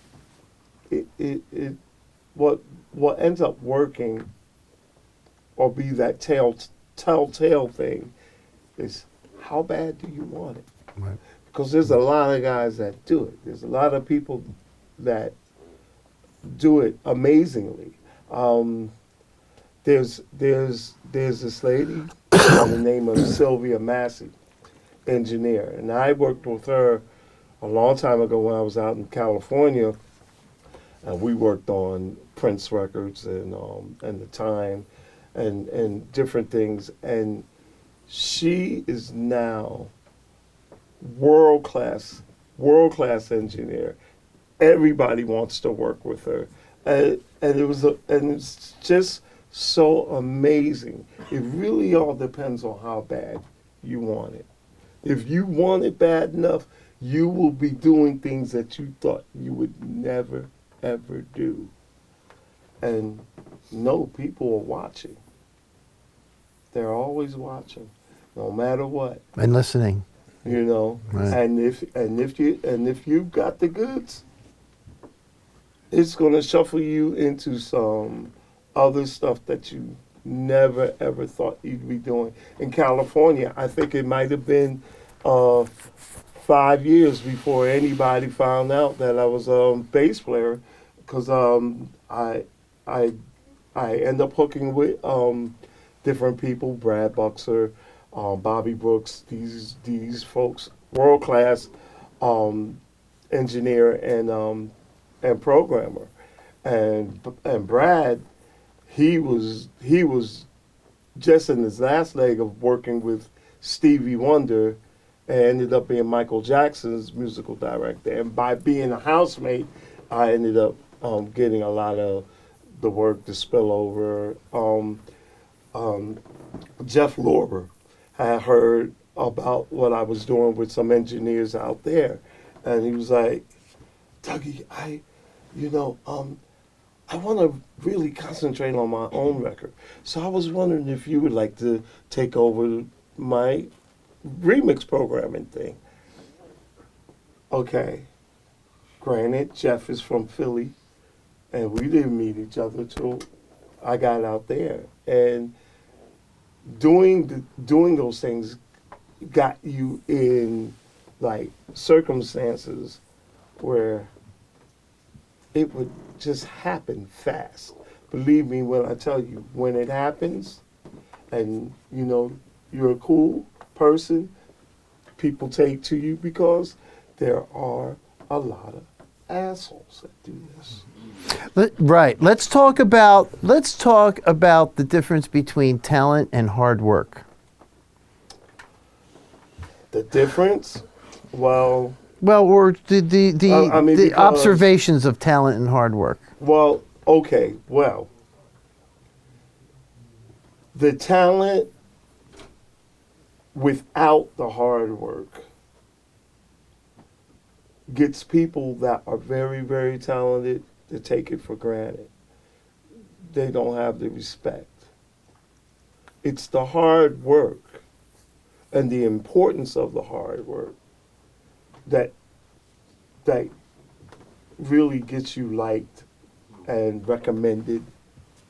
what ends up working or be that telltale thing is how bad do you want it? Right. Because there's a lot of guys that do it. There's a lot of people that do it amazingly. There's this lady by the name of Sylvia Massey, engineer, and I worked with her a long time ago when I was out in California, and we worked on Prince records and the Time, and different things, and she is now world class engineer. Everybody wants to work with her, and it's just so amazing. It really all depends on how bad you want it. If you want it bad enough, you will be doing things that you thought you would never ever do. And no, people are watching. They're always watching, no matter what. And listening. You know, Right. and if you've got the goods, it's gonna shuffle you into some other stuff that you never ever thought you'd be doing. In California, I think it might have been 5 years before anybody found out that I was a bass player, because I end up hooking with different people, Brad Buxer, Bobby Brooks, these folks, world class engineer and programmer, and Brad, he was just in his last leg of working with Stevie Wonder, and ended up being Michael Jackson's musical director. And by being a housemate, I ended up getting a lot of the work to spill over. Jeff Lorber had heard about what I was doing with some engineers out there, and he was like, Dougie, I want to really concentrate on my own record. So I was wondering if you would like to take over my remix programming thing. Okay. Granted, Jeff is from Philly, and we didn't meet each other till I got out there. And doing those things got you in like circumstances where it would just happen fast. Believe me when I tell you, when it happens and you know you're a cool person, people take to you because there are a lot of assholes that do this. Right. Let's talk about the difference between talent and hard work. The difference? Well, or the because- observations of talent and hard work. Well, okay, well, the talent without the hard work, gets people that are very, very talented to take it for granted. They don't have the respect. It's the hard work and the importance of the hard work that really gets you liked and recommended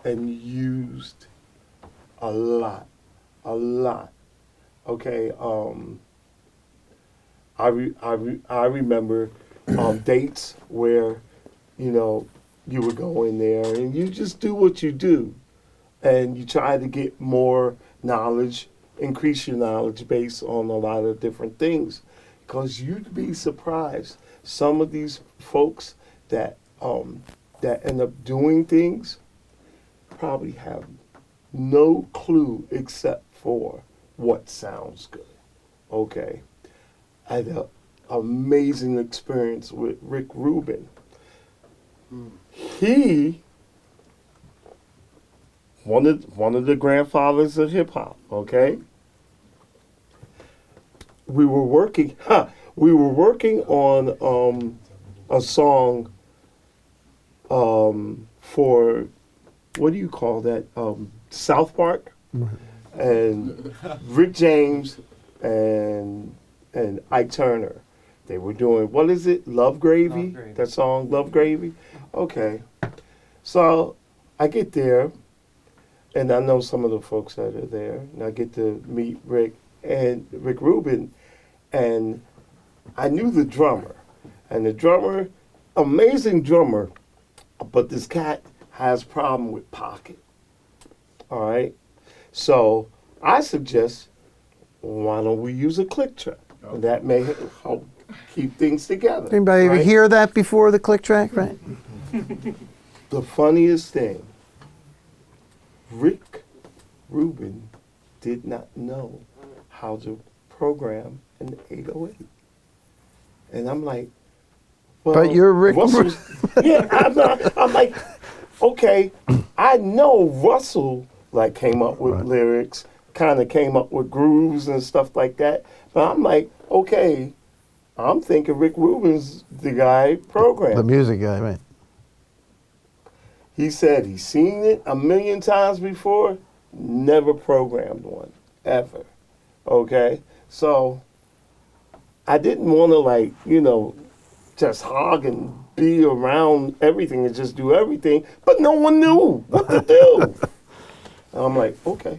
and used a lot. Okay, I remember dates where, you know, you would go in there and you just do what you do, and you try to get more knowledge, increase your knowledge based on a lot of different things, because you'd be surprised. Some of these folks that end up doing things probably have no clue except for what sounds good. Okay. I had an amazing experience with Rick Rubin. He, one of the grandfathers of hip hop, okay? We were working on a song for, what do you call that? South Park. And Rick James and Ike Turner. They were doing, what is it? Love Gravy? Love Gravy. That song, Love Gravy? Okay. So I get there, and I know some of the folks that are there, and I get to meet Rick Rubin, and I knew the drummer. And the drummer, amazing drummer, but this cat has problem with pocket. All right? So I suggest, why don't we use a click track? And that may help keep things together. Anybody ever right? hear that before, the click track, right? The funniest thing, Rick Rubin did not know how to program an 808. And I'm like, well, But you're Rick Russell's, yeah, I'm like, okay, I know Russell like came up with lyrics, kind of came up with grooves and stuff like that. But I'm like, okay, I'm thinking Rick Rubin's the guy programmed. The music guy, right? He said he's seen it a million times before, never programmed one, ever. Okay? So I didn't want to, like, you know, just hog and be around everything and just do everything, but no one knew what to do. And I'm like, okay,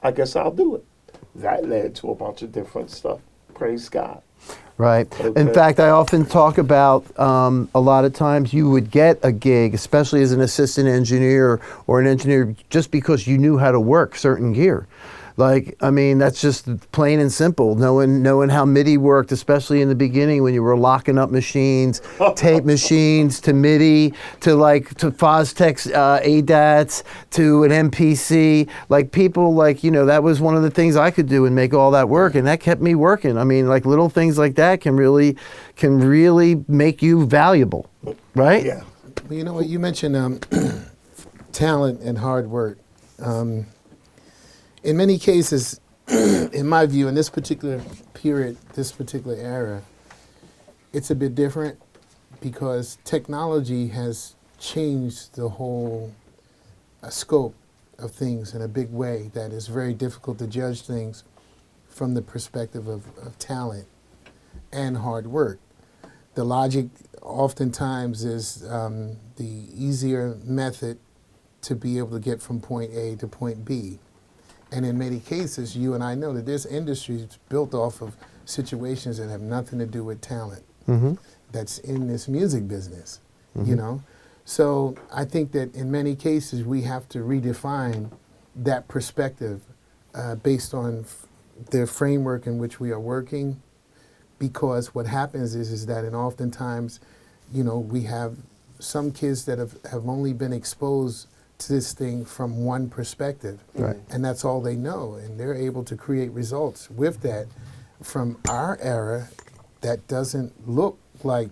I guess I'll do it. That led to a bunch of different stuff. Praise God. Right. Okay. In fact, I often talk about a lot of times you would get a gig, especially as an assistant engineer or an engineer, just because you knew how to work certain gear. Like, I mean, that's just plain and simple. Knowing how MIDI worked, especially in the beginning when you were locking up machines, tape machines, to MIDI, to Foztex ADATs, to an MPC. Like, people, like, you know, that was one of the things I could do and make all that work, and that kept me working. I mean, like, little things like that can really make you valuable, right? Yeah. Well, you know what, you mentioned talent and hard work. In many cases, in my view, in this particular period, this particular era, it's a bit different because technology has changed the whole scope of things in a big way that is very difficult to judge things from the perspective of talent and hard work. The logic oftentimes is the easier method to be able to get from point A to point B. And in many cases, you and I know that this industry is built off of situations that have nothing to do with talent that's in this music business, you know? So I think that in many cases, we have to redefine that perspective based on the framework in which we are working, because what happens is that, and oftentimes, you know, we have some kids that have only been exposed to this thing from one perspective, Right. and that's all they know, and they're able to create results with that from our era that doesn't look like,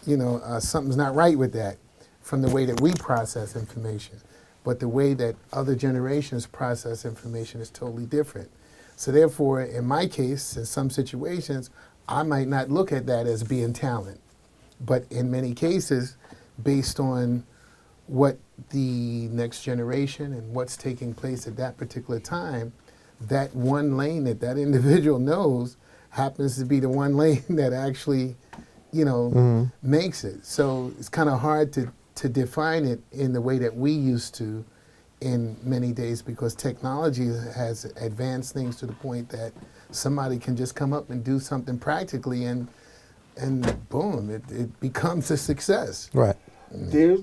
you know, something's not right with that from the way that we process information, but the way that other generations process information is totally different. So therefore, in my case, in some situations, I might not look at that as being talent. But in many cases, based on what the next generation and what's taking place at that particular time, that one lane that that individual knows happens to be the one lane that actually, makes it. So it's kind of hard to define it in the way that we used to in many days, because technology has advanced things to the point that somebody can just come up and do something practically and boom, it becomes a success. Right. There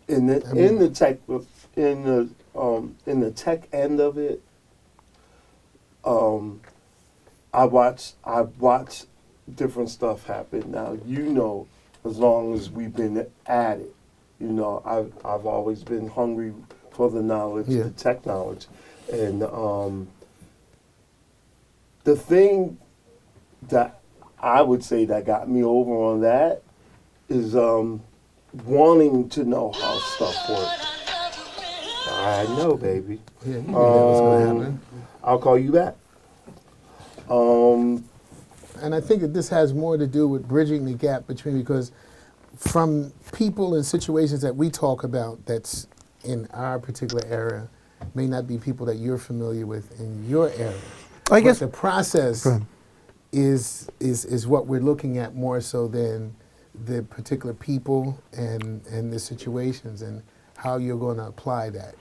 in the tech end of it, I watch different stuff happen. Now, as long as we've been at it, I've always been hungry for the knowledge, Yeah. the tech knowledge, and the thing that I would say that got me over on that is wanting to know how stuff works. I know, baby. Yeah, you knew that was going to happen. I'll call you back. And I think that this has more to do with bridging the gap between, because from people and situations that we talk about that's in our particular era may not be people that you're familiar with in your era. I guess the process is what we're looking at more so than the particular people and the situations and how you're going to apply that.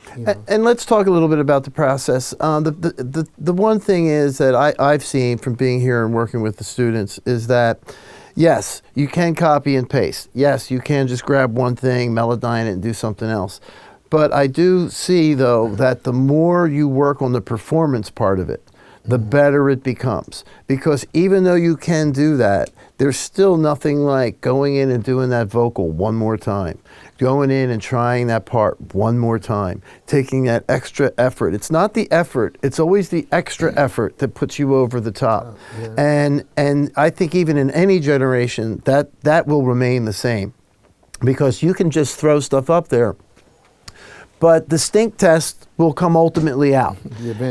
And let's talk a little bit about the process. The one thing is that I've seen from being here and working with the students is that, yes, you can copy and paste. Yes, you can just grab one thing, melodyne it, and do something else. But I do see, though, that the more you work on the performance part of it, the better it becomes. Because even though you can do that, there's still nothing like going in and doing that vocal one more time, going in and trying that part one more time, taking that extra effort. It's not the effort, it's always the extra effort that puts you over the top. And I think even in any generation, that will remain the same. Because you can just throw stuff up there, but the stink test will come ultimately out.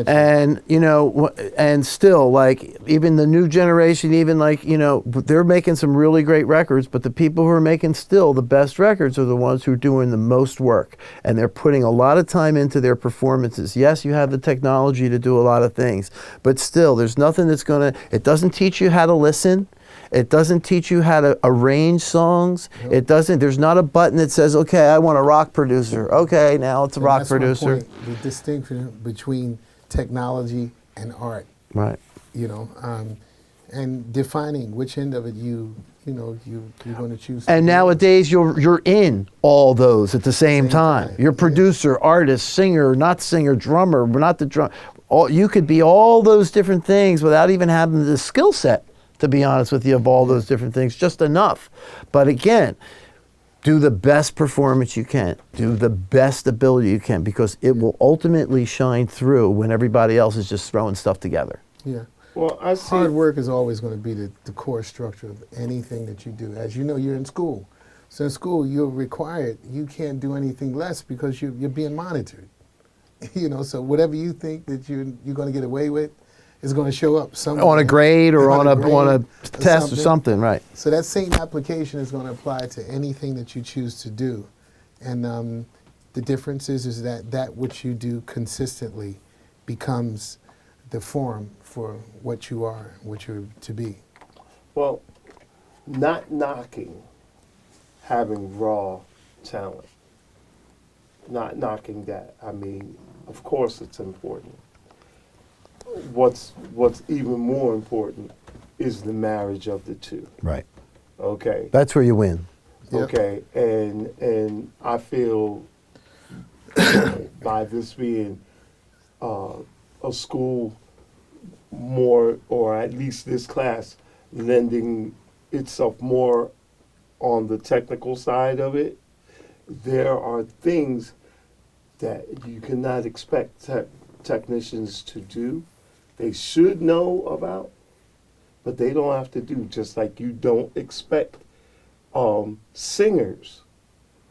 And, and still, like, even the new generation, even like, they're making some really great records, but the people who are making still the best records are the ones who are doing the most work. And they're putting a lot of time into their performances. Yes, you have the technology to do a lot of things, but still, there's nothing that's it doesn't teach you how to listen. It doesn't teach you how to arrange songs. It doesn't. There's not a button that says, "Okay, I want a rock producer." Okay, now it's a rock producer. My point, the distinction between technology and art. Right. And defining which end of it you're going to choose. And nowadays, you're in all those at the same time. You're producer, artist, singer, not singer, drummer, not the drum. You could be all those different things without even having the skill set, to be honest with you, of all those different things, just enough. But again, do the best performance you can, do the best ability you can, because it will ultimately shine through when everybody else is just throwing stuff together. Yeah. Well, I see. Hard work is always going to be the core structure of anything that you do. As you know, you're in school. So in school, you're required. You can't do anything less because you're being monitored. So whatever you think that you're going to get away with, is going to show up somewhere. On a grade or on a test something. or something, right. So that same application is going to apply to anything that you choose to do. And the difference is that which you do consistently becomes the form for what you are, what you're to be. Well, not knocking having raw talent. Not knocking that. I mean, of course it's important. What's even more important is the marriage of the two. Right. Okay. That's where you win. Yep. Okay. And I feel by this being a school more, or at least this class, lending itself more on the technical side of it, there are things that you cannot expect technicians to do. They should know about, but they don't have to do, just like you don't expect singers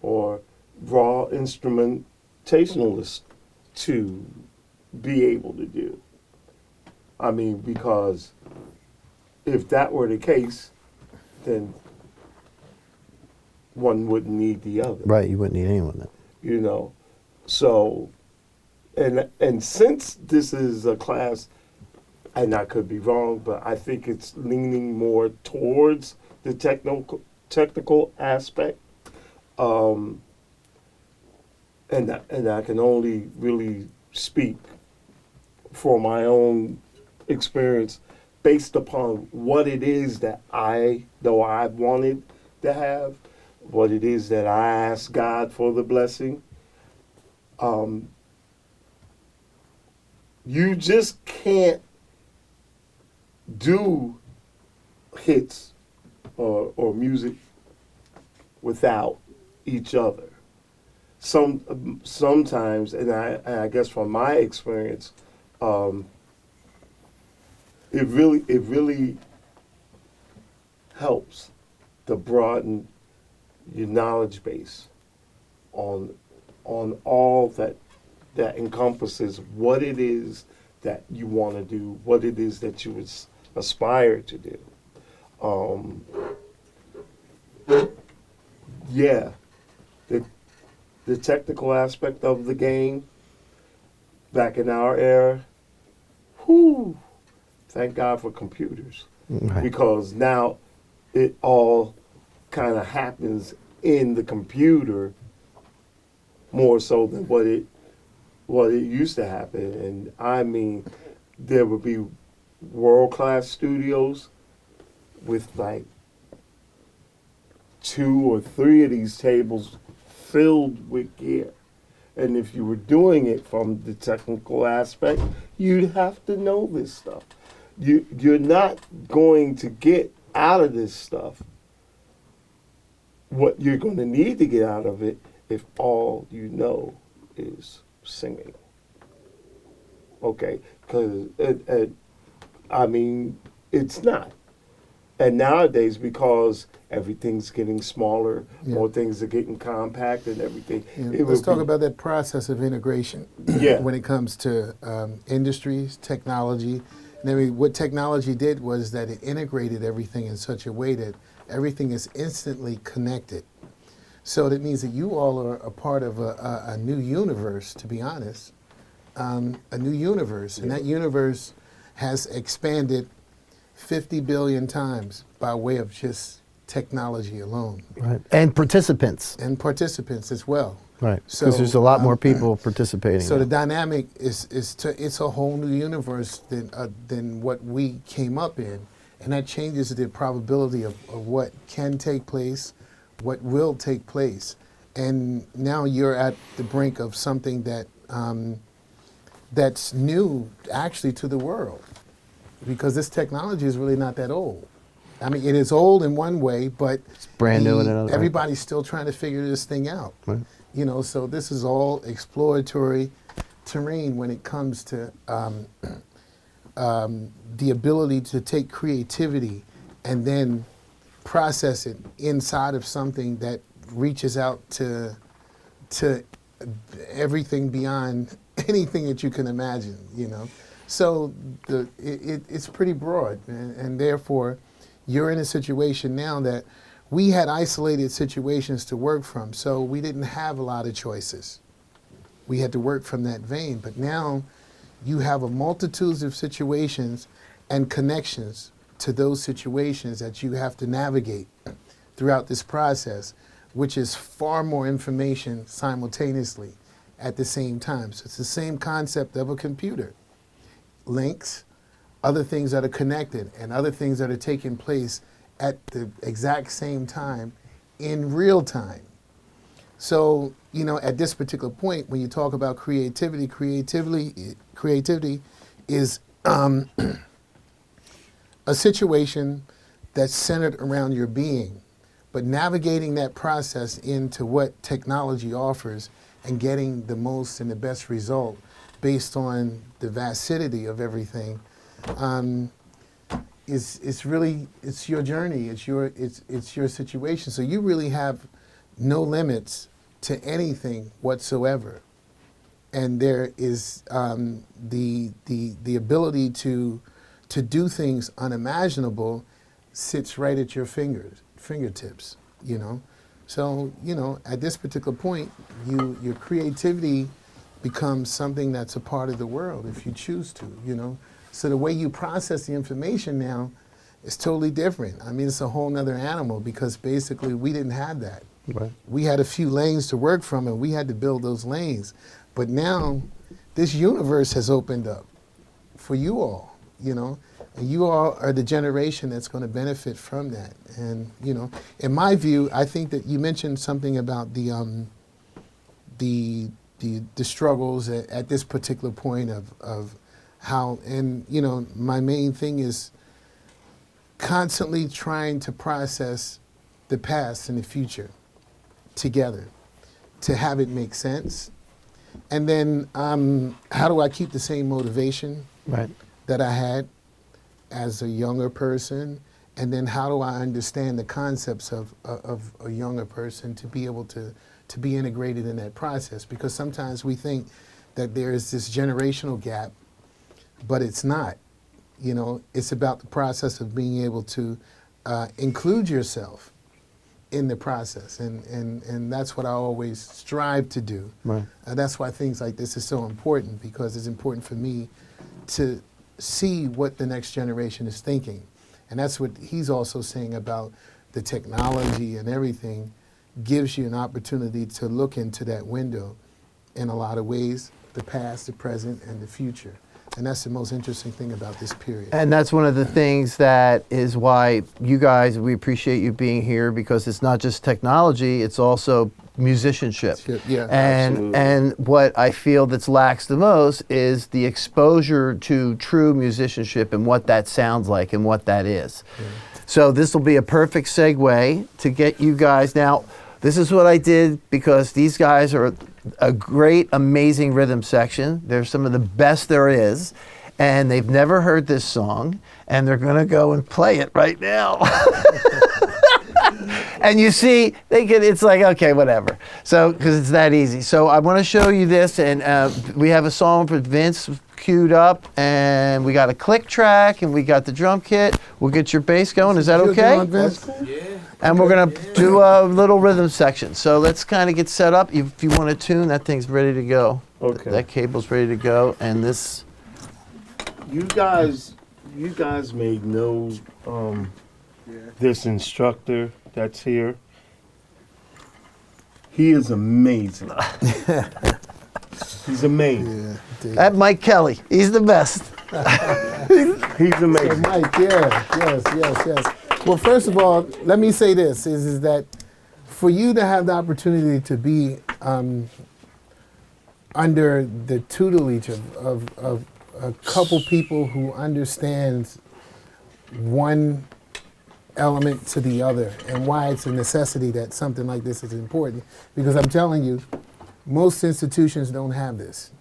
or raw instrumentalist to be able to do. I mean, because if that were the case, then one wouldn't need the other. Right, you wouldn't need anyone then. You know, so and since this is a class, and I could be wrong, but I think it's leaning more towards the technical aspect, and I can only really speak for my own experience based upon what it is that I wanted to have, what it is that I asked God for the blessing. You just can't do hits or music without each other. Sometimes, and I guess from my experience, it really helps to broaden your knowledge base on all that encompasses what it is that you want to do, what it is that you aspire to do. Yeah, the technical aspect of the game back in our era, thank God for computers. Right. Because now it all kind of happens in the computer more so than what it used to happen. And I mean, there would be world-class studios with like 2 or 3 of these tables filled with gear. And if you were doing it from the technical aspect, you'd have to know this stuff. You're not going to get out of this stuff what you're going to need to get out of it if all you know is singing. Okay? Because, I mean, it's not. And nowadays, because everything's getting smaller, more things are getting compact and everything. Yeah, let's talk about that process of integration when it comes to industries, technology. And I mean, what technology did was that it integrated everything in such a way that everything is instantly connected. So that means that you all are a part of a new universe, to be honest, a new universe. And that universe has expanded 50 billion times by way of just technology alone. Right. And participants. And participants as well. Right. So, Because there's a lot more people participating. So the dynamic it's a whole new universe than what we came up in. And that changes the probability of what can take place, what will take place. And now you're at the brink of something that that's new actually to the world. Because this technology is really not that old. I mean, it is old in one way, but It's brand new in another. everybody's still trying to figure this thing out. Right. You know, so this is all exploratory terrain when it comes to the ability to take creativity and then process it inside of something that reaches out to everything beyond anything that you can imagine, you know. So it's pretty broad, and therefore you're in a situation now that we had isolated situations to work from, so we didn't have a lot of choices. We had to work from that vein, but now you have a multitude of situations and connections to those situations that you have to navigate throughout this process, which is far more information simultaneously at the same time. So it's the same concept of a computer. Links, other things that are connected, and other things that are taking place at the exact same time in real time. So, you know, at this particular point, when you talk about creativity is a situation that's centered around your being, but navigating that process into what technology offers and getting the most and the best result based on the vastity of everything, it's your journey, it's your situation. So you really have no limits to anything whatsoever. and there is the ability to do things unimaginable sits right at your fingertips, you know. So, you know, at this particular point, your creativity becomes something that's a part of the world if you choose to, you know. So the way you process the information now is totally different. I mean, it's a whole nother animal because basically we didn't have that. Right. We had a few lanes to work from and we had to build those lanes. But now this universe has opened up for you all, you know. And you all are the generation that's going to benefit from that. And, you know, in my view, I think that you mentioned something about the struggles at this particular point of how, and, you know, my main thing is constantly trying to process the past and the future together to have it make sense. And then how do I keep the same motivation Right. that I had as a younger person? And then how do I understand the concepts of a younger person to be able to be integrated in that process? Because sometimes we think that there is this generational gap, but it's not. You know, it's about the process of being able to include yourself in the process, and that's what I always strive to do. Right. That's why things like this is so important, because it's important for me to see what the next generation is thinking. And that's what he's also saying about the technology and everything gives you an opportunity to look into that window in a lot of ways, the past, the present, and the future. And that's the most interesting thing about this period. And that's one of the things that is why you guys, we appreciate you being here, because it's not just technology, it's also musicianship. Yeah, And what I feel that's lacks the most is the exposure to true musicianship and what that sounds like and what that is. Yeah. So this will be a perfect segue to get you guys. Now, this is what I did because these guys are a great, amazing rhythm section. They're some of the best there is, and they've never heard this song, and they're going to go and play it right now. And you see, it's like, okay, whatever. So, because it's that easy. So I want to show you this, and we have a song for Vince queued up, and we got a click track, and we got the drum kit. We'll get your bass going. Is that okay? And we're going to do a little rhythm section. So let's kind of get set up. If you want to tune, that thing's ready to go. Okay. That cable's ready to go, and this. You guys may know this instructor that's here. He is amazing. He's amazing. Yeah, That Mike Kelly, he's the best. He's So amazing. Mike, yes. Well, first of all, let me say this, is that for you to have the opportunity to be under the tutelage of a couple people who understands one element to the other and why it's a necessity that something like this is important, because I'm telling you, most institutions don't have this.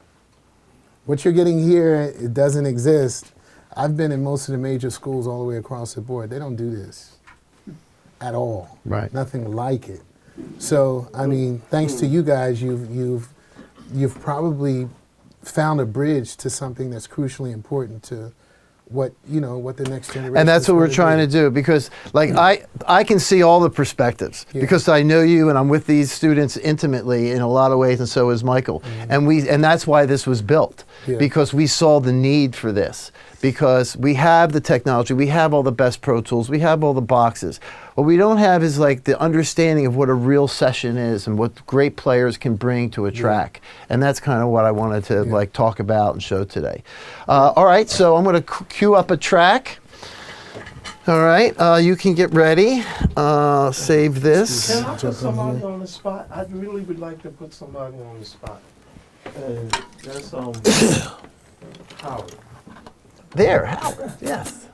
What you're getting here, it doesn't exist. I've been in most of the major schools all the way across the board. They don't do this at all. Right. Nothing like it. So, I mean, thanks to you guys, you've probably found a bridge to something that's crucially important to what the next generation. And that's is what we're gonna trying to do, because like I can see all the perspectives because I know you and I'm with these students intimately in a lot of ways, and so is Michael. And that's why this was built, because we saw the need for this, because we have the technology, we have all the best Pro Tools, we have all the boxes. What we don't have is like the understanding of what a real session is and what great players can bring to a track. And that's kind of what I wanted to like talk about and show today. All right, so I'm going to cue up a track. All right, you can get ready. Save this. Can I put somebody on the spot? I really would like to put somebody on the spot. And that's Howard. There, Howard, yes.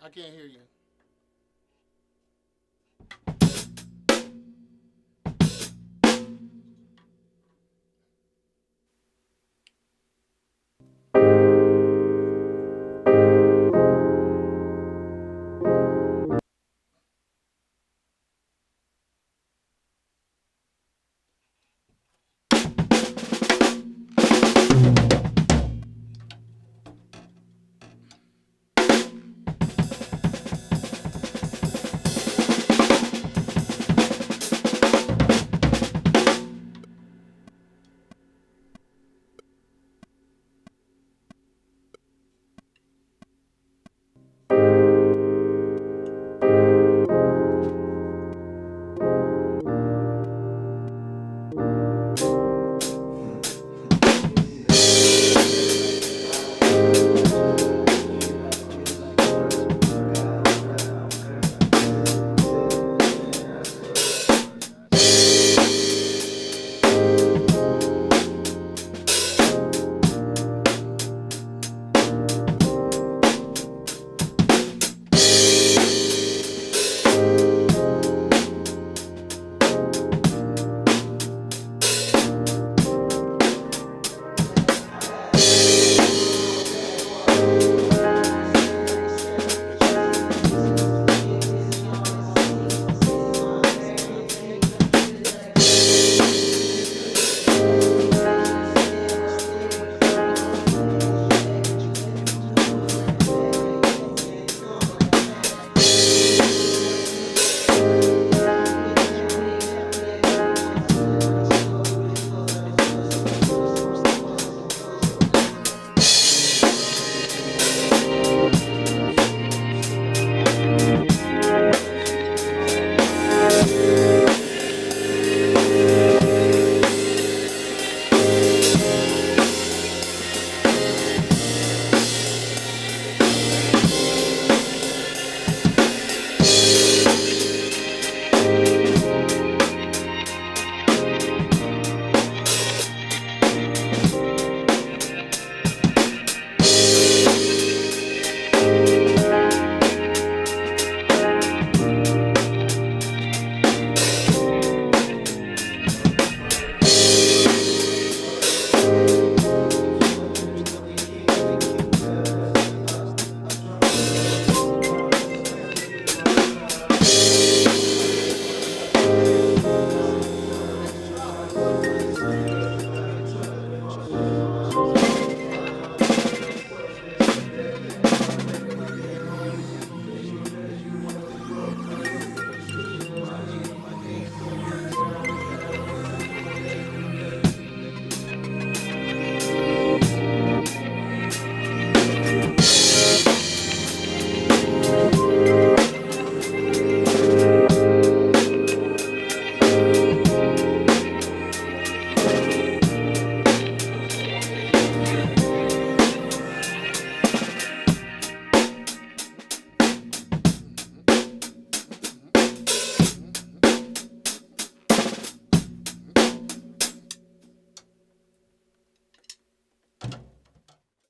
I can't hear you.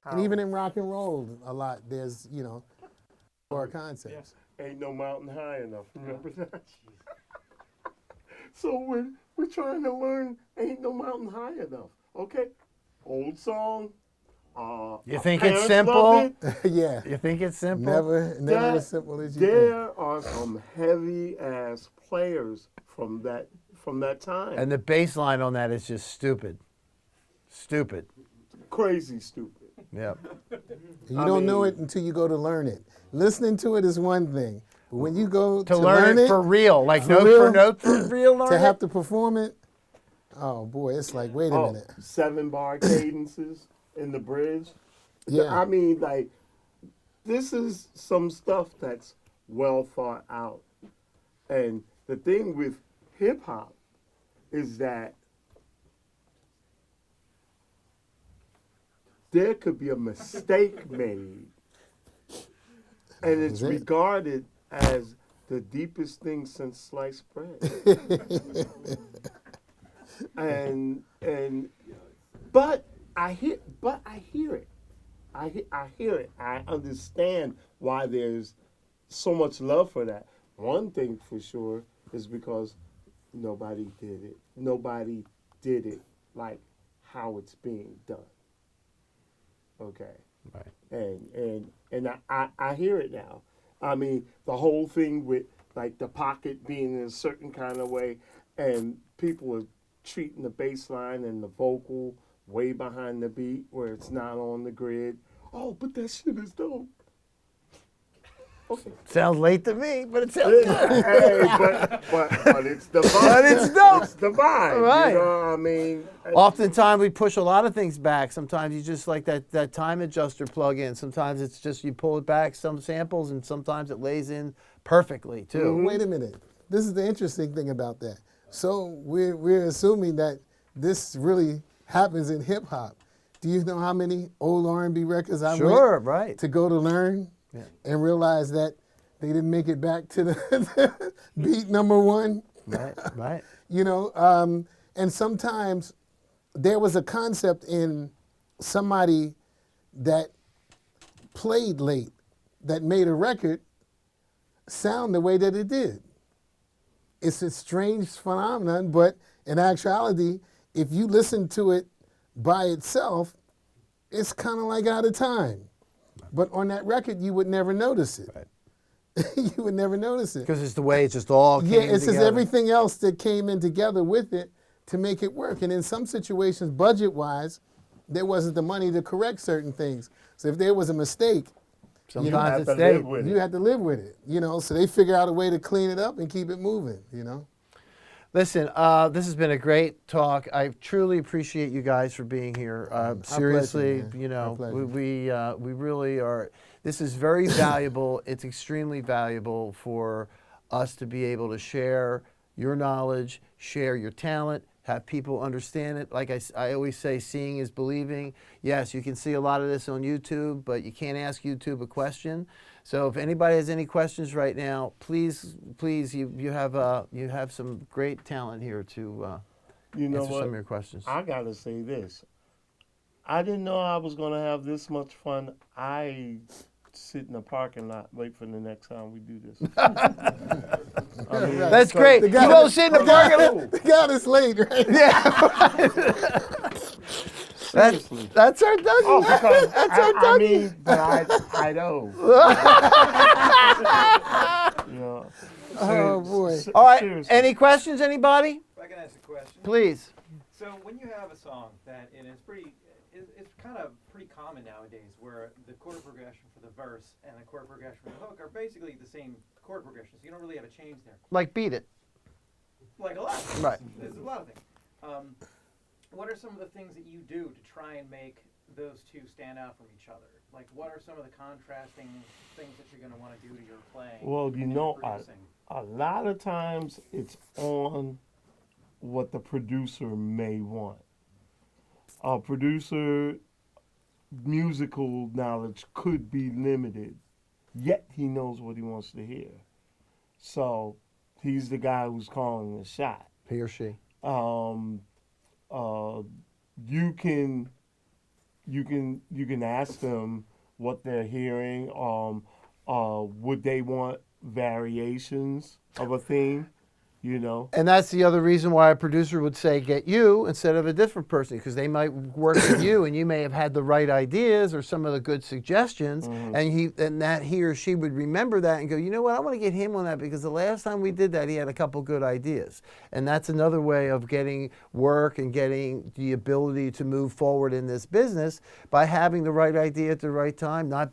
And even in rock and roll, a lot, there's, core concepts. Ain't no mountain high enough. Remember that? So when we're trying to learn Ain't No Mountain High Enough, okay? Old song. You think parents it's simple? loved it. Yeah. You think it's simple? Never That- as simple as you think. There are some heavy ass players from that time. And the bass line on that is just stupid. Stupid. Crazy stupid. Yep. You don't know mean- it until you go to learn it. Listening to it is one thing, but when you go To learn it for real, like for note real, for note for real, learn to have it? to perform it, oh boy, it's like, wait a minute. 7-bar cadences in the bridge. Yeah. I mean, like, this is some stuff that's well thought out. And the thing with hip hop is that there could be a mistake made, and it's Is it? regarded as the deepest thing since sliced bread. But I hear it. I hear it. I understand why there's so much love for that. One thing for sure is because nobody did it. Nobody did it like how it's being done. Okay. Right. And I hear it now. I mean, the whole thing with like the pocket being in a certain kind of way, and people are treating the bass line and the vocal way behind the beat where it's not on the grid. Oh, but that shit is dope. Okay. Sounds late to me, but it sounds good. Hey, but it's the vibe. But it's dope. It's the vibe. Right. You know what I mean? Oftentimes we push a lot of things back. Sometimes you just like that time adjuster plug in. Sometimes it's just you pull it back some samples, and sometimes it lays in perfectly too. Wait a minute. This is the interesting thing about that. So we're assuming that this really happens in hip hop. Do you know how many old R&B records I Sure, went right. to go to learn and realize that they didn't make it back to the beat number one? Right, right. You know, and sometimes there was a concept in somebody that played late that made a record sound the way that it did. It's a strange phenomenon, but in actuality, if you listen to it by itself, it's kind of like out of time. But on that record, you would never notice it. Right. You would never notice it. Because it's the way it just all came Yeah, it's just together. everything else that came in together with it to make it work. And in some situations, budget-wise, there wasn't the money to correct certain things. So if there was a mistake, Sometimes have it to stayed. live with it. you had to live with it. You know, so they figure out a way to clean it up and keep it moving. You know. Listen, this has been a great talk. I truly appreciate you guys for being here. Seriously, pleasure, man. you know, Our pleasure. we really are. This is very valuable. It's extremely valuable for us to be able to share your knowledge, share your talent, have people understand it. Like I always say, seeing is believing. Yes, you can see a lot of this on YouTube, but you can't ask YouTube a question. So if anybody has any questions right now, please, you have some great talent here to You know answer what? some of your questions. I gotta say this. I didn't know I was gonna have this much fun. I sit in the parking lot, wait for the next time we do this. I mean, That's so- great. The You guy- go sit in the parking lot. The guy that's late, right? Seriously. That's our Dougie. Oh, because That's our I Dougie. mean, but I know. You know, Oh, boy. All right. seriously. Any questions, anybody? If I can ask a question. Please. So when you have a song that, and it's kind of pretty common nowadays, where the chord progression for the verse and the chord progression for the hook are basically the same chord progression, so you don't really have a change there. Like Beat It. Like a lot of things. Right. There's a lot of things. What are some of the things that you do to try and make those two stand out from each other? Like, what are some of the contrasting things that you're going to want to do to your playing? Well, you and know, your producing? a lot of times it's on what the producer may want. A producer musical knowledge could be limited, yet he knows what he wants to hear. So he's the guy who's calling the shot. He or she. You can ask them what they're hearing. Would they want variations of a theme? You know. And that's the other reason why a producer would say, get you instead of a different person, because they might work with you and you may have had the right ideas or some of the good suggestions, and that he or she would remember that and go, you know what, I want to get him on that because the last time we did that, he had a couple good ideas. And that's another way of getting work and getting the ability to move forward in this business by having the right idea at the right time, not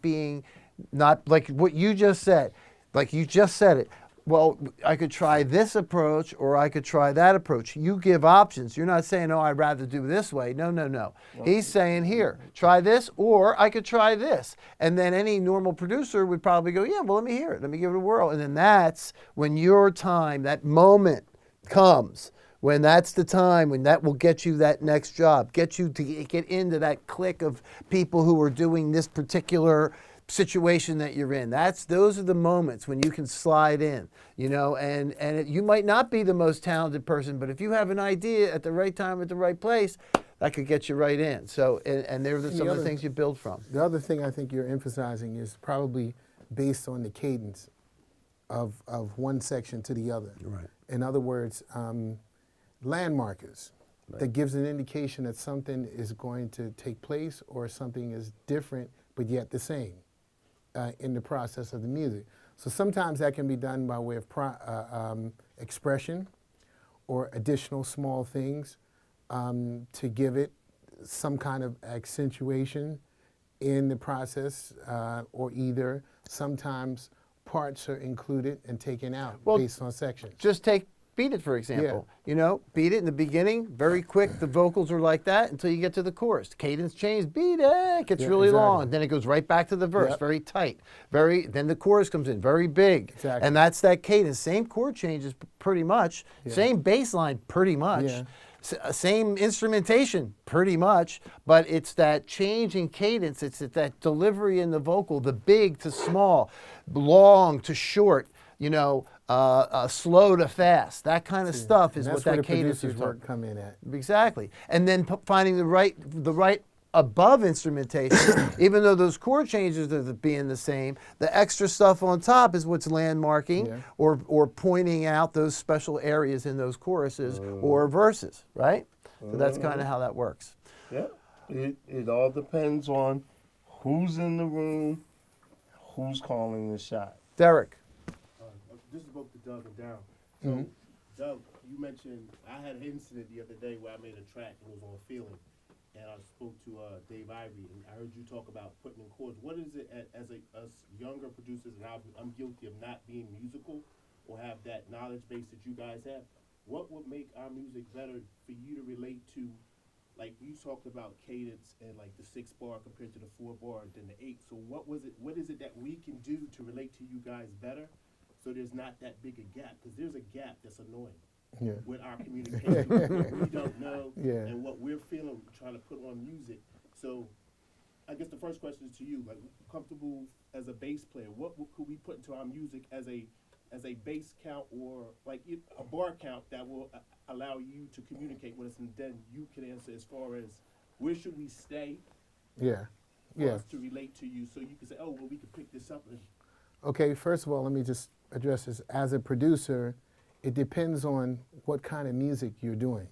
like what you just said. Like you just said it. Well, I could try this approach or I could try that approach. You give options. You're not saying, oh, I'd rather do this way. No. He's saying, here, try this or I could try this. And then any normal producer would probably go, yeah, well, let me hear it. Let me give it a whirl. And then that's when your time, that moment comes, when that's the time when that will get you that next job, get you to get into that clique of people who are doing this particular situation that you're in. Those are the moments when you can slide in, you know, and you might not be the most talented person, but if you have an idea at the right time at the right place, that could get you right in. So, and they're some of the things you build from. The other thing I think you're emphasizing is probably based on the cadence of one section to the other. Right. In other words, landmarkers that gives an indication that something is going to take place or something is different but yet the same in the process of the music. So sometimes that can be done by way of expression or additional small things to give it some kind of accentuation in the process, or either sometimes parts are included and taken out based on sections. Just take Beat It, for example. You know, Beat It in the beginning, very quick, the vocals are like that until you get to the chorus. Cadence change, Beat It, gets really long. Then it goes right back to the verse, very tight. Then the chorus comes in, very big. Exactly. And that's that cadence. Same chord changes pretty much, same bass line pretty much. Same instrumentation, pretty much, but it's that change in cadence. It's that delivery in the vocal, the big to small, long to short, you know, slow to fast. That kind of stuff is what that cadence is. Work come in at. Exactly, and then finding the right above instrumentation, even though those chord changes are being the same, the extra stuff on top is what's landmarking or pointing out those special areas in those choruses or verses, right? So that's kind of how that works. Yeah, it all depends on who's in the room, who's calling the shot. Derek. This is both to Doug and Daryl. So, Doug, you mentioned I had an incident the other day where I made a track and it was on feeling. And I spoke to Dave Ivory, and I heard you talk about putting in chords. What is it as us younger producers, and I'm guilty of not being musical or have that knowledge base that you guys have, what would make our music better for you to relate to, like you talked about cadence and like the 6 bar compared to the 4 bar than the 8. So what is it that we can do to relate to you guys better so there's not that big a gap? Because there's a gap that's annoying. With our communication, what we don't know, and what we're feeling, trying to put on music. So, I guess the first question is to you: like, comfortable as a bass player, what could we put into our music as a bass count or like a bar count that will allow you to communicate with us, and then you can answer as far as where should we stay? For us to relate to you, so you can say, oh, well, we could pick this up. Okay, first of all, let me just address this. As a producer, it depends on what kind of music you're doing.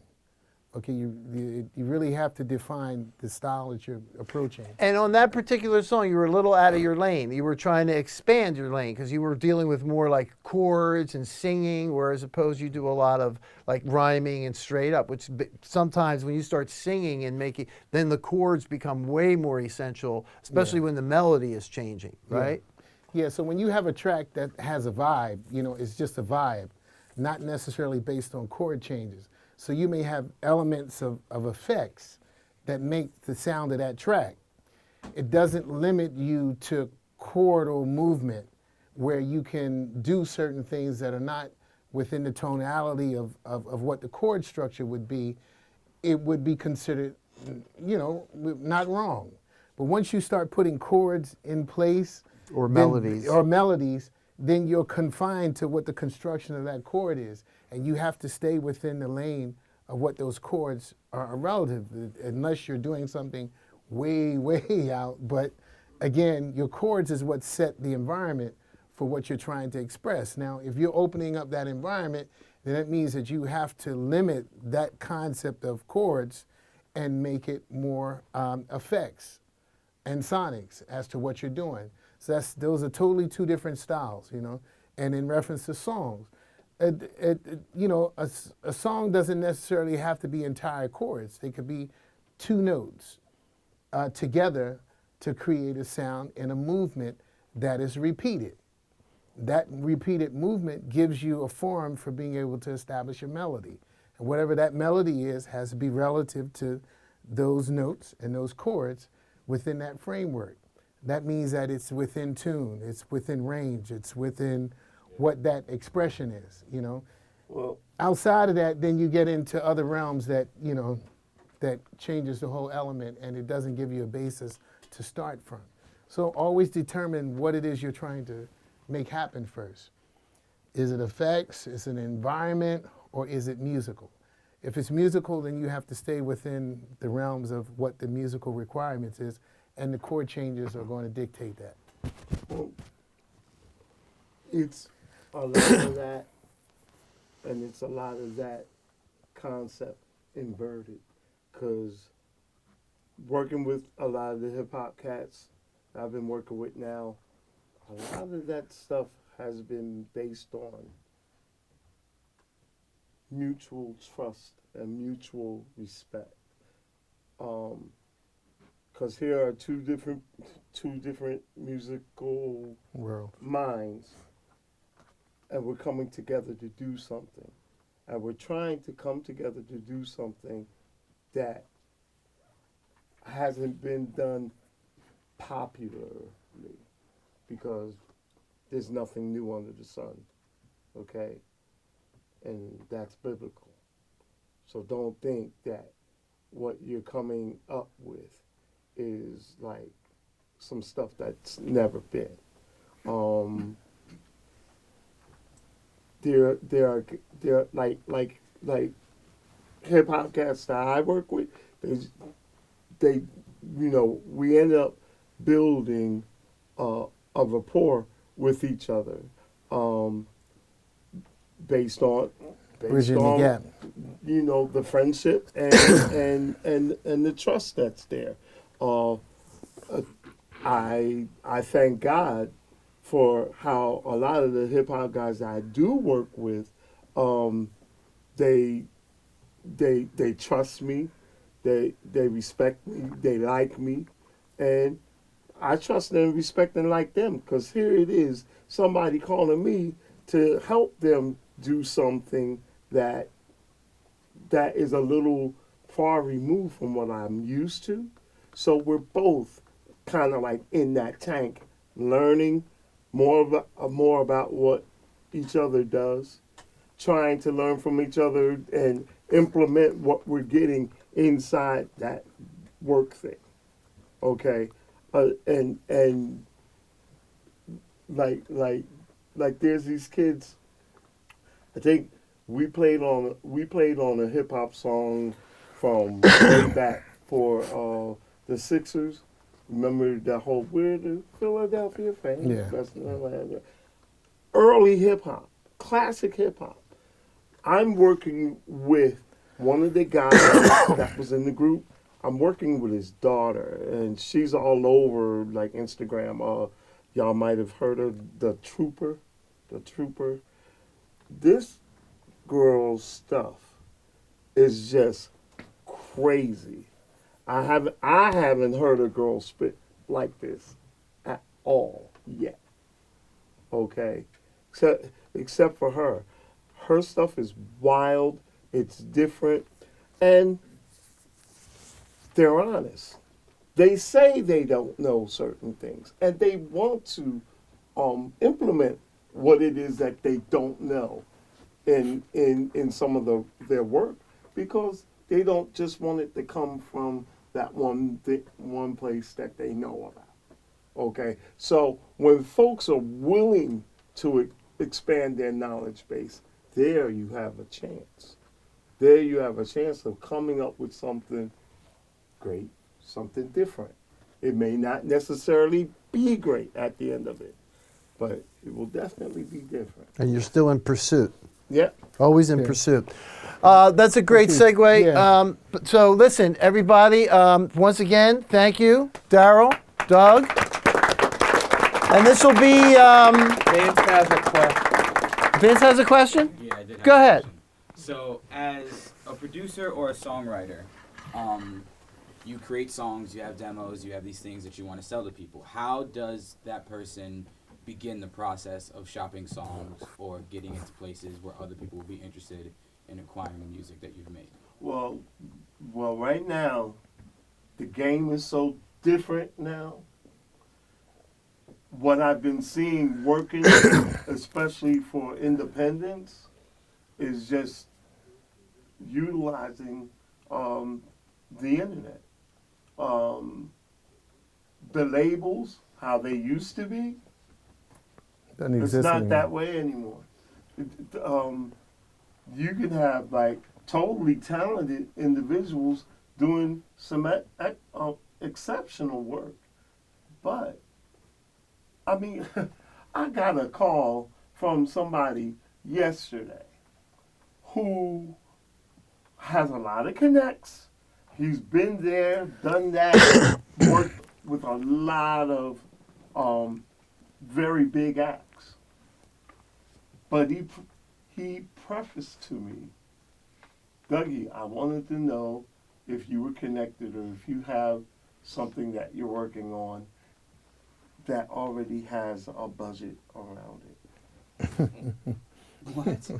Okay, you really have to define the style that you're approaching. And on that particular song, you were a little out of your lane. You were trying to expand your lane because you were dealing with more like chords and singing, whereas opposed you do a lot of like rhyming and straight up, which sometimes when you start singing and making, then the chords become way more essential, especially when the melody is changing, right? Yeah, so when you have a track that has a vibe, you know, it's just a vibe, not necessarily based on chord changes. So you may have elements of effects that make the sound of that track. It doesn't limit you to chordal movement where you can do certain things that are not within the tonality of what the chord structure would be. It would be considered, you know, not wrong. But once you start putting chords in place, Or melodies. Then you're confined to what the construction of that chord is. And you have to stay within the lane of what those chords are relative, unless you're doing something way, way out. But again, your chords is what set the environment for what you're trying to express. Now, if you're opening up that environment, then it means that you have to limit that concept of chords and make it more effects and sonics as to what you're doing. So those are totally two different styles, you know. And in reference to songs, you know, a song doesn't necessarily have to be entire chords. They could be 2 notes together to create a sound and a movement that is repeated. That repeated movement gives you a form for being able to establish a melody. And whatever that melody is has to be relative to those notes and those chords within that framework. That means that it's within tune, it's within range, it's within what that expression is, you know. Well, outside of that, then you get into other realms that, you know, that changes the whole element and it doesn't give you a basis to start from. So always determine what it is you're trying to make happen first. Is it effects, is it an environment, or is it musical? If it's musical, then you have to stay within the realms of what the musical requirements is, and the chord changes are going to dictate that. well, it's a lot of that, and it's a lot of that concept inverted. Because working with a lot of the hip hop cats I've been working with now, a lot of that stuff has been based on mutual trust and mutual respect. Because here are two different musical World. minds, and we're coming together to do something, and we're trying to come together to do something that hasn't been done popularly, because there's nothing new under the sun, okay? And that's biblical. So don't think that what you're coming up with is like some stuff that's never been. There are like hip hop cats that I work with. They we ended up building a rapport with each other, based on Bridging the gap. The friendship and the trust that's there. I thank God for how a lot of the hip hop guys that I do work with, they trust me, they respect me, they like me, and I trust them, respect and like them, because here it is, somebody calling me to help them do something that is a little far removed from what I'm used to. So we're both kind of like in that tank, learning more about what each other does, trying to learn from each other and implement what we're getting inside that work thing. Okay, and like there's these kids. I think we played on a hip hop song from way back for the Sixers. Remember that whole "We're the Philadelphia fans"? Yeah. That's not early hip hop, classic hip hop. I'm working with one of the guys that was in the group. I'm working with his daughter, and she's all over like Instagram. Y'all might have heard of the Trooper. This girl's stuff is just crazy. I haven't heard a girl spit like this at all yet. Okay, except for her. Her stuff is wild. It's different, and they're honest. They say they don't know certain things, and they want to implement what it is that they don't know in some of their work, because they don't just want it to come from that one place that they know about. Okay, so when folks are willing to expand their knowledge base, there you have a chance. There you have a chance of coming up with something great, something different. It may not necessarily be great at the end of it, but it will definitely be different. And you're still in pursuit. Yeah. Always in pursuit. That's a great segue. Yeah. So listen, everybody, once again, thank you, Daryl, Doug. And this will be, Vince has a question. Vince has a question? Yeah, I did have Go a ahead. question. So, as a producer or a songwriter, you create songs, you have demos, you have these things that you want to sell to people. How does that person begin the process of shopping songs or getting into places where other people will be interested in acquiring the music that you've made? Well, right now, the game is so different now. What I've been seeing working, especially for independents, is just utilizing the internet. The labels, how they used to be, Doesn't it's exist not anymore. that way anymore. You can have like totally talented individuals doing some exceptional work, but I mean, I got a call from somebody yesterday who has a lot of connects. He's been there, done that, worked with a lot of very big acts. But he prefaced to me, Dougie, I wanted to know if you were connected or if you have something that you're working on that already has a budget around it. What?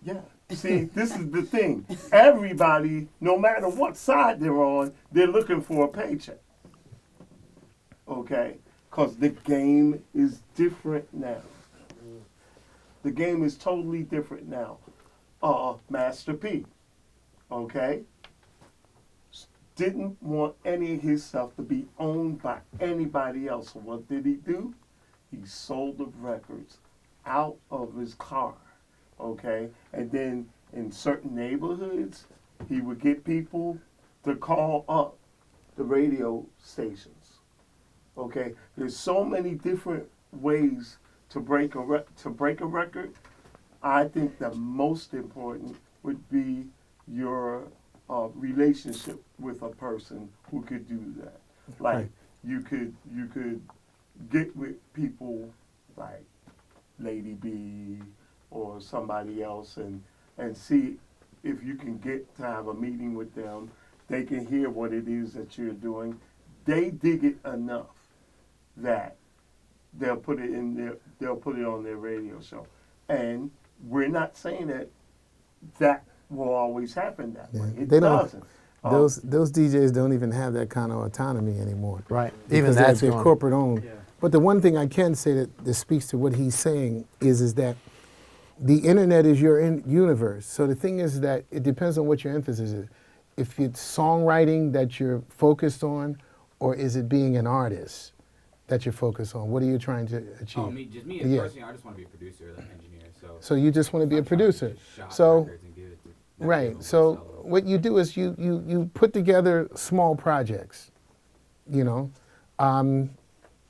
Yeah. See, this is the thing. Everybody, no matter what side they're on, they're looking for a paycheck. Okay? Because the game is different now. The game is totally different now. Master P, okay, didn't want any of his stuff to be owned by anybody else. So what did he do? He sold the records out of his car, okay? And then in certain neighborhoods, he would get people to call up the radio stations, okay? There's so many different ways to break a record. I think the most important would be your relationship with a person who could do that. Like Right. you could get with people like Lady B or somebody else and see if you can get to have a meeting with them. They can hear what it is that you're doing. They dig it enough that they'll put it on their radio show. And we're not saying that will always happen that way. It They don't. doesn't. Those DJs don't even have that kind of autonomy anymore. Right. Because Even that's they're gone. corporate owned. Yeah. But the one thing I can say that speaks to what he's saying is that the internet is your universe. So the thing is that it depends on what your emphasis is. If it's songwriting that you're focused on, or is it being an artist that you're focused on? What are you trying to achieve? Oh, just me Yeah. personally, I just want to be a producer, like an engineer. So you just want to be a I'm trying to producer. just shop So records and give it to- not give right. them, So but sell them. what you do is you put together small projects. You know,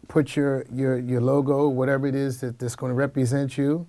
put your logo, whatever it is that's going to represent you,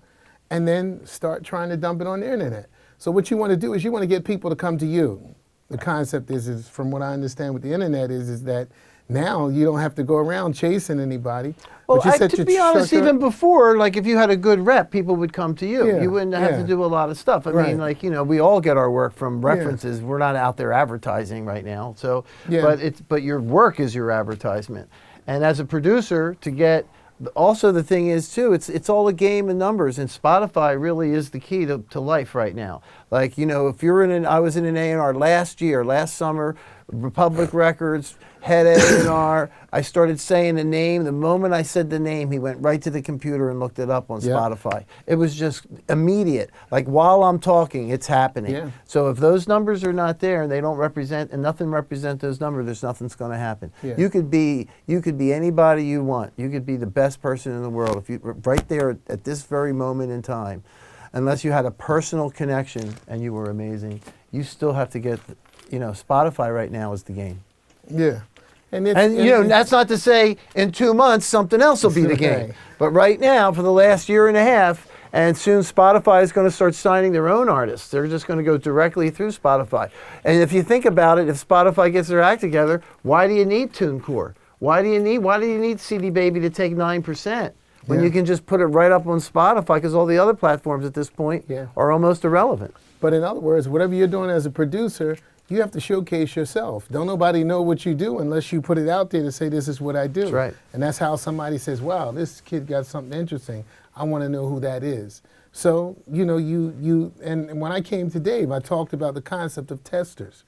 and then start trying to dump it on the internet. So what you want to do is you want to get people to come to you. The concept is from what I understand with the internet is that now you don't have to go around chasing anybody. Well, but you set to your be honest, structure- even before, like if you had a good rep, people would come to you. Yeah, You wouldn't have yeah. to do a lot of stuff. I Right. mean, like, you know, we all get our work from references. We're not out there advertising right now. So, Yeah. but your work is your advertisement. And as a producer, to get, also the thing is too, it's all a game of numbers, and Spotify really is the key to life right now. Like, you know, if you're I was in an A&R last summer, Republic Records, head A&R. I started saying the name. The moment I said the name, he went right to the computer and looked it up on Yeah. Spotify. It was just immediate. Like while I'm talking, it's happening. Yeah. So if those numbers are not there and they don't represent, and nothing represents those numbers, there's nothing's going to happen. Yeah. You could be anybody you want. You could be the best person in the world if you right there at this very moment in time. Unless you had a personal connection and you were amazing, you still have to get. You know, Spotify right now is the game. Yeah. And And you know, that's not to say in 2 months something else will be the game. Right. But right now, for the last year and a half, and soon Spotify is going to start signing their own artists. They're just going to go directly through Spotify. And if you think about it, if Spotify gets their act together, why do you need TuneCore? Why do you need CD Baby to take 9%? When Yeah. you can just put it right up on Spotify, because all the other platforms at this point Yeah. are almost irrelevant. But in other words, whatever you're doing as a producer, you have to showcase yourself. Don't nobody know what you do unless you put it out there to say, this is what I do. That's right. And that's how somebody says, wow, this kid got something interesting. I want to know who that is. So, you know, and when I came to Dave, I talked about the concept of testers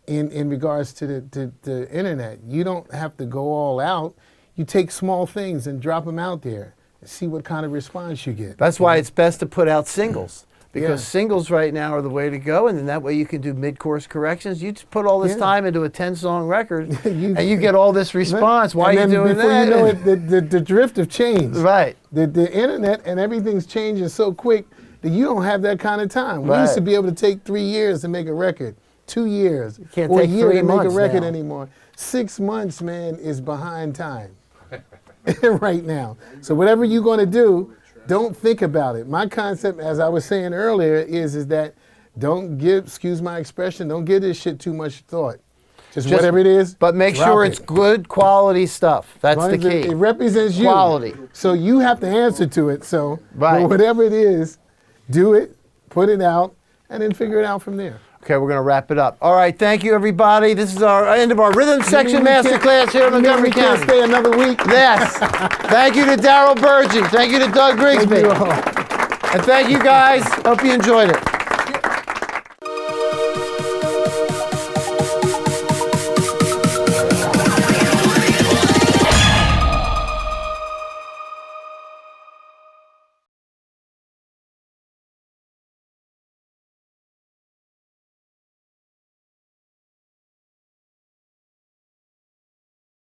in regards to the internet. You don't have to go all out. You take small things and drop them out there and see what kind of response you get. That's why it's best to put out singles. Because Yeah. singles right now are the way to go, and then that way you can do mid-course corrections. You just put all this Yeah. time into a 10-song record, You- and you get all this response. Why and are you then doing before that? you know it, the drift of change. Right. The internet and everything's changing so quick that you don't have that kind of time. We used Right. to be able to take 3 years to make a record, 2 years, can't or a take year 3 to make a months record now. anymore. 6 months, man, is behind time right now. So whatever you're going to do, Don't think about it. My concept, as I was saying earlier, is that don't give, excuse my expression, don't give this shit too much thought. Just whatever it is. But make drop sure it. it's good quality stuff. That's Long the as it key. represents you. Quality. So you have to answer to it. So Right. whatever it is, do it, put it out, and then figure it out from there. Okay, we're going to wrap it up. All right, thank you, everybody. This is our end of our rhythm section masterclass here in Montgomery We can't County. stay another week. Yes. Thank you to Daryl Burgee. Thank you to Doug Grigsby. Thank you all. And thank you, guys. Hope you enjoyed it.